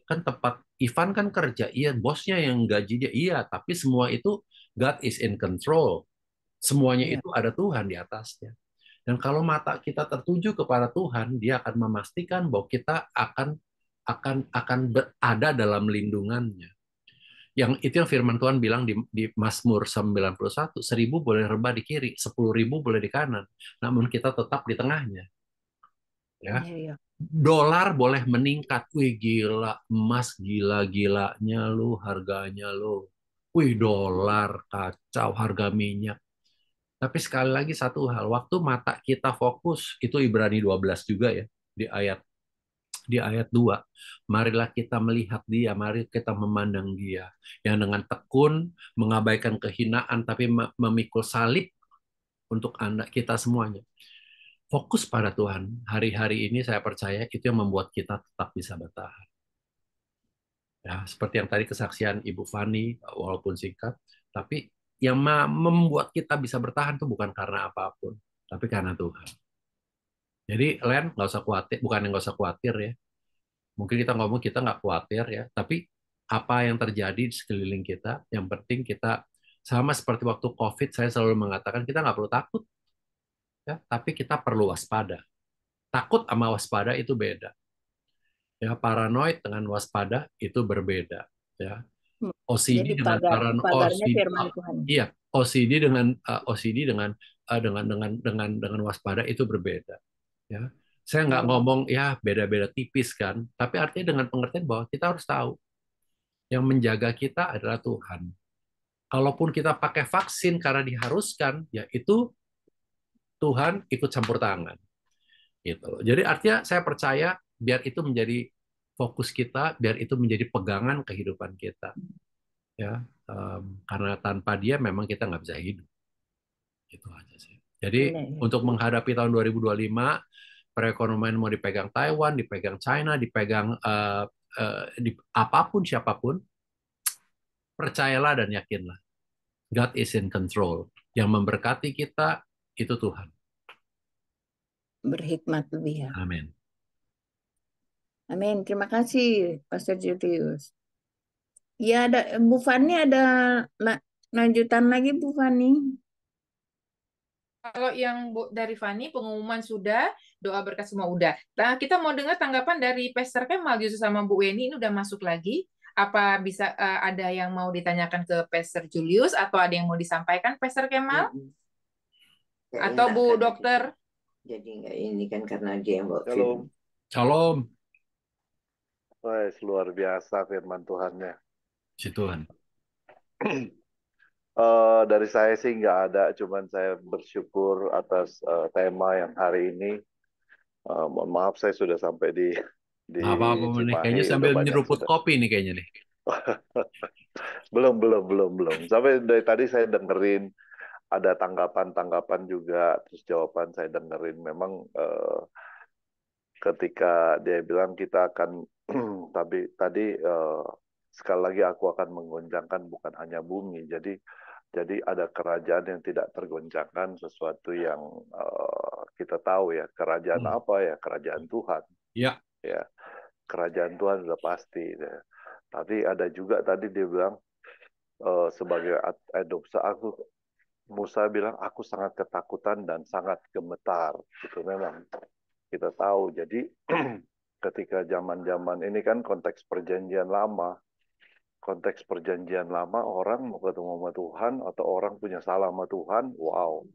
Kan tempat Ivan kan kerja, iya, bosnya yang gaji dia, iya, tapi semua itu God is in control. Semuanya Iya. itu ada Tuhan di atasnya. Dan kalau mata kita tertuju kepada Tuhan, Dia akan memastikan bahwa kita akan berada dalam lindungannya. Yang itu yang firman Tuhan bilang di Mazmur 91, 1.000 boleh rebah di kiri, 10.000 boleh di kanan, namun kita tetap di tengahnya. Ya, Iya. dolar boleh meningkat, wih gila, emas gila-gilanya lu, harganya lu, wih dolar kacau, harga minyak. Tapi sekali lagi satu hal, waktu mata kita fokus, itu Ibrani 12 juga ya, di ayat 2. Marilah kita melihat Dia, mari kita memandang Dia yang dengan tekun mengabaikan kehinaan tapi memikul salib untuk anak kita semuanya. Fokus pada Tuhan. Hari-hari ini saya percaya itu yang membuat kita tetap bisa bertahan. Ya, seperti yang tadi kesaksian Ibu Fani, walaupun singkat, tapi yang membuat kita bisa bertahan itu bukan karena apapun, tapi karena Tuhan. Jadi Len, nggak usah khawatir, bukan yang nggak usah khawatir ya. Mungkin kita ngomong kita nggak khawatir ya, tapi apa yang terjadi di sekeliling kita, yang penting kita sama seperti waktu COVID, saya selalu mengatakan kita nggak perlu takut, ya, tapi kita perlu waspada. Takut sama waspada itu beda. Ya, paranoid dengan waspada itu berbeda. Ya, Jadi OCD dengan pagarnya firman Tuhan. iya, OCD dengan waspada itu berbeda. Ya, saya nggak ngomong ya beda-beda tipis kan, tapi artinya dengan pengertian bahwa kita harus tahu yang menjaga kita adalah Tuhan. Kalaupun kita pakai vaksin karena diharuskan, ya itu Tuhan ikut campur tangan. Gitu. Jadi artinya saya percaya biar itu menjadi fokus kita, biar itu menjadi pegangan kehidupan kita. Ya, karena tanpa Dia memang kita nggak bisa hidup. Itu aja sih. Jadi untuk menghadapi tahun 2025, perekonomian mau dipegang Taiwan, dipegang China, dipegang apapun siapapun, percayalah dan yakinlah. God is in control. Yang memberkati kita itu Tuhan. Berhikmat lebih ya. Amin. Amin. Terima kasih, Pastor Julius. Ya, ada Bu Fani, ada lanjutan lagi Bu Fani. Kalau yang dari Fani, pengumuman sudah, doa berkat semua udah. Nah, kita mau dengar tanggapan dari Pastor Kemal justru sama Bu Weni, ini udah masuk lagi. Apa bisa ada yang mau ditanyakan ke Pastor Julius atau ada yang mau disampaikan Pastor Kemal? Atau Bu Dokter? Jadi enggak ini kan karena dia yang bawa Shalom. Shalom. Wah, luar biasa firman Tuhannya. Si Tuhan. Dari saya sih nggak ada, cuman saya bersyukur atas tema yang hari ini. Mohon maaf saya sudah sampai di Apa-apa nih, Cimahi. kayaknya sambil menyeruput kopi nih kayaknya nih. Belum. Sampai dari tadi saya dengerin ada tanggapan juga, terus jawaban saya dengerin. Memang ketika dia bilang kita akan, tapi tadi sekali lagi aku akan menggoncangkan bukan hanya bumi. Jadi ada kerajaan yang tidak tergoncangkan, sesuatu yang kita tahu ya. Kerajaan apa ya? Kerajaan Tuhan. Ya. Ya, kerajaan Tuhan sudah pasti. Ya. Tapi ada juga tadi dia bilang sebagai adopsi aku, Musa bilang aku sangat ketakutan dan sangat gemetar. Itu memang kita tahu. Jadi ketika zaman-zaman ini kan konteks perjanjian lama. Konteks perjanjian lama, orang mau ketemu sama Tuhan atau orang punya salah sama Tuhan, wow.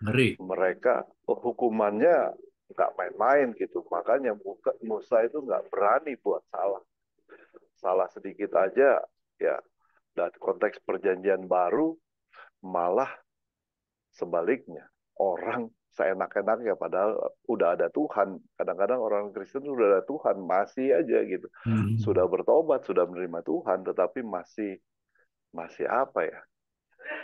Ngeri. Mereka hukumannya nggak main-main gitu. Makanya Musa itu nggak berani buat salah. Salah sedikit aja, ya. Dan konteks perjanjian baru, malah sebaliknya. Orang seenak-enaknya, padahal udah ada Tuhan. Kadang-kadang orang Kristen udah ada Tuhan, masih aja gitu. Sudah bertobat, sudah menerima Tuhan, tetapi masih apa ya?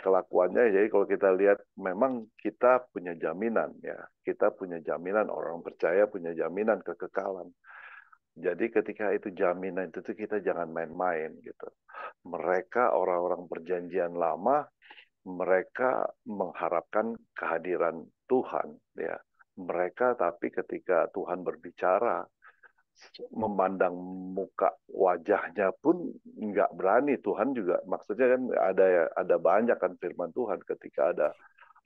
kelakuannya. Jadi kalau kita lihat, memang kita punya jaminan ya, kita punya jaminan, orang percaya punya jaminan kekekalan. Jadi ketika itu jaminan itu tuh kita jangan main-main gitu. Mereka orang-orang perjanjian lama, mereka mengharapkan kehadiran Tuhan ya. Mereka tapi ketika Tuhan berbicara, memandang muka wajahnya pun nggak berani. Tuhan juga maksudnya kan ada banyak kan firman Tuhan ketika ada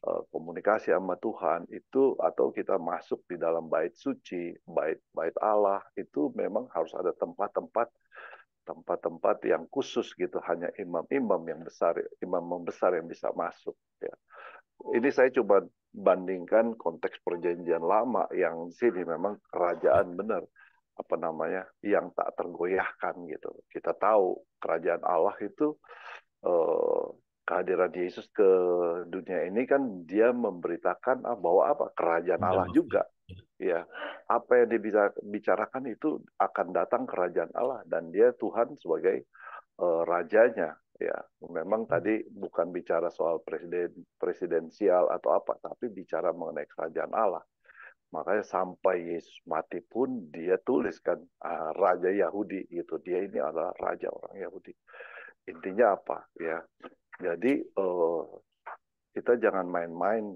komunikasi sama Tuhan itu, atau kita masuk di dalam bait suci, bait Allah, itu memang harus ada tempat-tempat yang khusus gitu, hanya imam-imam yang besar, imam besar yang bisa masuk ya. Ini saya coba bandingkan konteks perjanjian lama yang di sini memang kerajaan benar, apa namanya, yang tak tergoyahkan gitu. Kita tahu kerajaan Allah itu kehadiran Yesus ke dunia ini kan dia memberitakan bahwa apa, kerajaan Allah juga. Ya, apa yang dibicarakan itu akan datang kerajaan Allah, dan dia Tuhan sebagai rajanya. Ya, memang tadi bukan bicara soal presidensial atau apa, tapi bicara mengenai kerajaan Allah. Makanya sampai Yesus mati pun dia tuliskan Raja Yahudi gitu. Dia ini adalah raja orang Yahudi. Intinya apa ya? Jadi kita jangan main-main,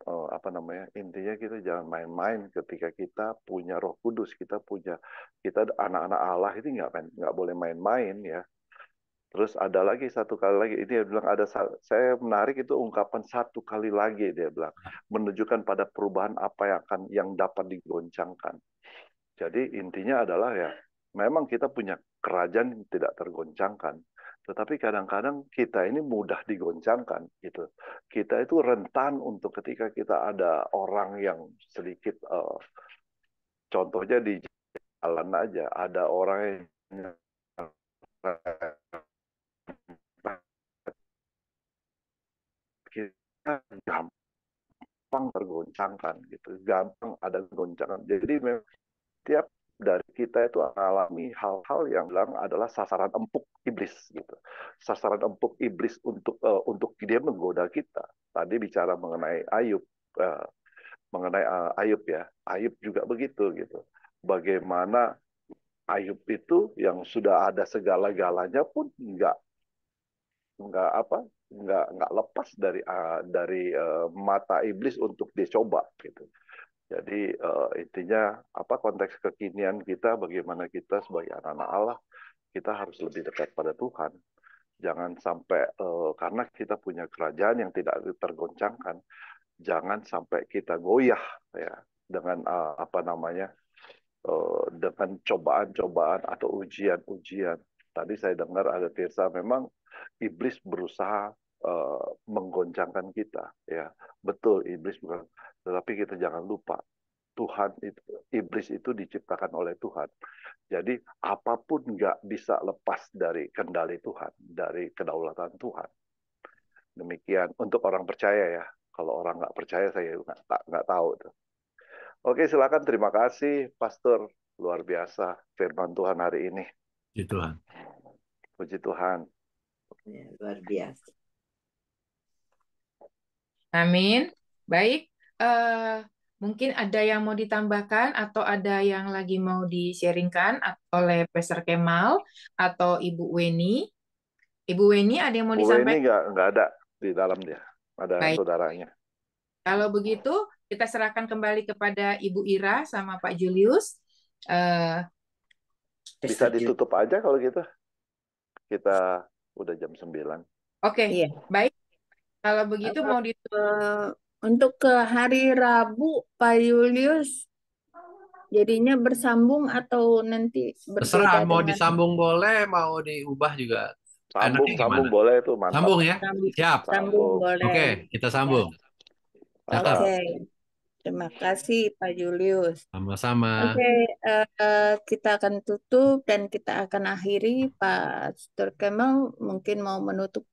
apa namanya? Intinya kita jangan main-main ketika kita punya Roh Kudus, kita anak-anak Allah ini nggak boleh main-main ya. Terus ada lagi satu kali lagi, ini dia bilang saya menarik itu ungkapan satu kali lagi, dia bilang menunjukkan pada perubahan apa yang dapat digoncangkan. Jadi intinya adalah ya, memang kita punya kerajaan yang tidak tergoncangkan, tetapi kadang-kadang kita ini mudah digoncangkan gitu. Kita itu rentan untuk ketika kita ada orang yang sedikit, contohnya di jalan aja, ada orang yang kita gampang tergoncangkan gitu, gampang ada goncangan. Jadi memang tiap dari kita itu alami hal-hal yang bilang adalah sasaran empuk iblis gitu, sasaran empuk iblis untuk dia menggoda kita. Tadi bicara mengenai Ayub, Ayub ya, Ayub juga begitu gitu. Bagaimana Ayub itu yang sudah ada segala-galanya pun nggak lepas dari mata iblis untuk dicoba gitu. Jadi intinya apa, konteks kekinian kita, bagaimana kita sebagai anak-anak Allah, kita harus lebih dekat pada Tuhan. Jangan sampai karena kita punya kerajaan yang tidak tergoncangkan, jangan sampai kita goyah ya dengan apa namanya, dengan cobaan-cobaan atau ujian-ujian. Tadi saya dengar ada Tirsa, memang iblis berusaha menggoncangkan kita ya. Betul, iblis bukan, tetapi kita jangan lupa iblis itu diciptakan oleh Tuhan. Jadi apapun nggak bisa lepas dari kendali Tuhan, dari kedaulatan Tuhan. Demikian untuk orang percaya ya. Kalau orang nggak percaya, saya nggak tahu tuh. Oke, silakan. Terima kasih, Pastor. Luar biasa firman Tuhan hari ini. Puji Tuhan. Puji Tuhan. Ya, luar biasa. Amin. Baik. Mungkin ada yang mau ditambahkan atau ada yang lagi mau di-sharingkan oleh Pastor Kemal atau Ibu Weni. Ibu Weni, ada yang mau Bu disampaikan? Weni nggak ada di dalam dia. Ada Baik. saudaranya. Kalau begitu, kita serahkan kembali kepada Ibu Ira sama Pak Julius. Bisa ditutup aja kalau gitu. Kita udah jam 9. Oke, Iya. baik. Kalau begitu mau ditutup. Untuk ke hari Rabu, Pak Julius, jadinya bersambung atau nanti Terserah, berbeda mau dengan disambung boleh, mau diubah juga. Sambung Enaknya gimana? boleh itu, mantap. Sambung ya? Siap. sambung boleh. Oke, kita sambung. Cakep. Oke, terima kasih Pak Julius. Sama-sama. Oke, kita akan tutup dan kita akan akhiri. Pak Pastor Kemal mungkin mau menutup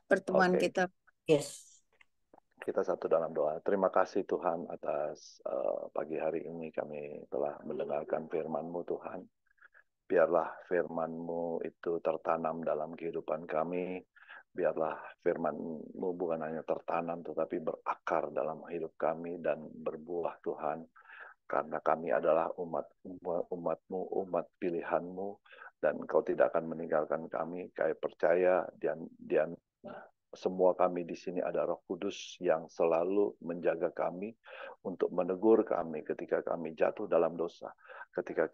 pertemuan Oke. kita. Yes. Kita satu dalam doa. Terima kasih Tuhan atas pagi hari ini kami telah mendengarkan firman-Mu Tuhan. Biarlah firman-Mu itu tertanam dalam kehidupan kami. Biarlah firman-Mu bukan hanya tertanam, tetapi berakar dalam hidup kami dan berbuah Tuhan. Karena kami adalah umat-Mu, umat pilihan-Mu, dan Engkau tidak akan meninggalkan kami. Kami percaya dan semua kami di sini ada Roh Kudus yang selalu menjaga kami untuk menegur kami ketika kami jatuh dalam dosa. Ketika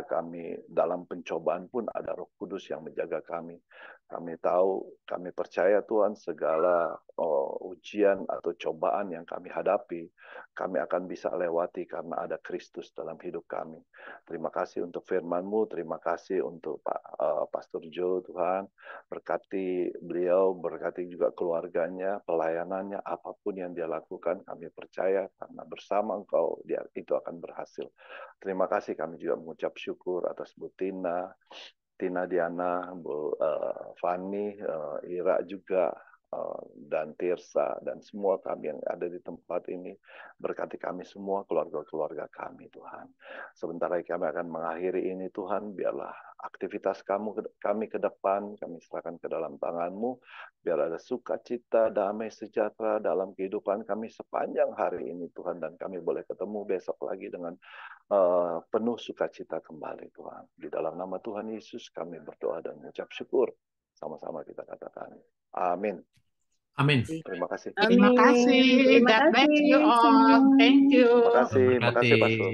kami dalam pencobaan pun ada Roh Kudus yang menjaga kami. Kami tahu, kami percaya Tuhan, segala ujian atau cobaan yang kami hadapi, kami akan bisa lewati karena ada Kristus dalam hidup kami. Terima kasih untuk firman-Mu, terima kasih untuk Pastor Joe, Tuhan. Berkati beliau, berkati juga keluarganya, pelayanannya, apapun yang dia lakukan, kami percaya karena bersama Engkau itu akan berhasil. Terima kasih, kami juga mengucap syukur atas Bu Tina Diana, Bu Fani, Ira juga, dan Tirsa, dan semua kami yang ada di tempat ini. Berkati kami semua, keluarga-keluarga kami, Tuhan. Sebentar lagi kami akan mengakhiri ini, Tuhan. Biarlah aktivitas kami ke depan, kami serahkan ke dalam tangan-Mu. Biar ada sukacita, damai, sejahtera dalam kehidupan kami sepanjang hari ini, Tuhan. Dan kami boleh ketemu besok lagi dengan penuh sukacita kembali, Tuhan. Di dalam nama Tuhan Yesus kami berdoa dan mengucap syukur. Sama-sama kita katakan amin. Amin. Terima kasih. Terima kasih. Terima God bless you kasih all. semua. Thank you. Terima kasih, Berkati. Pastor.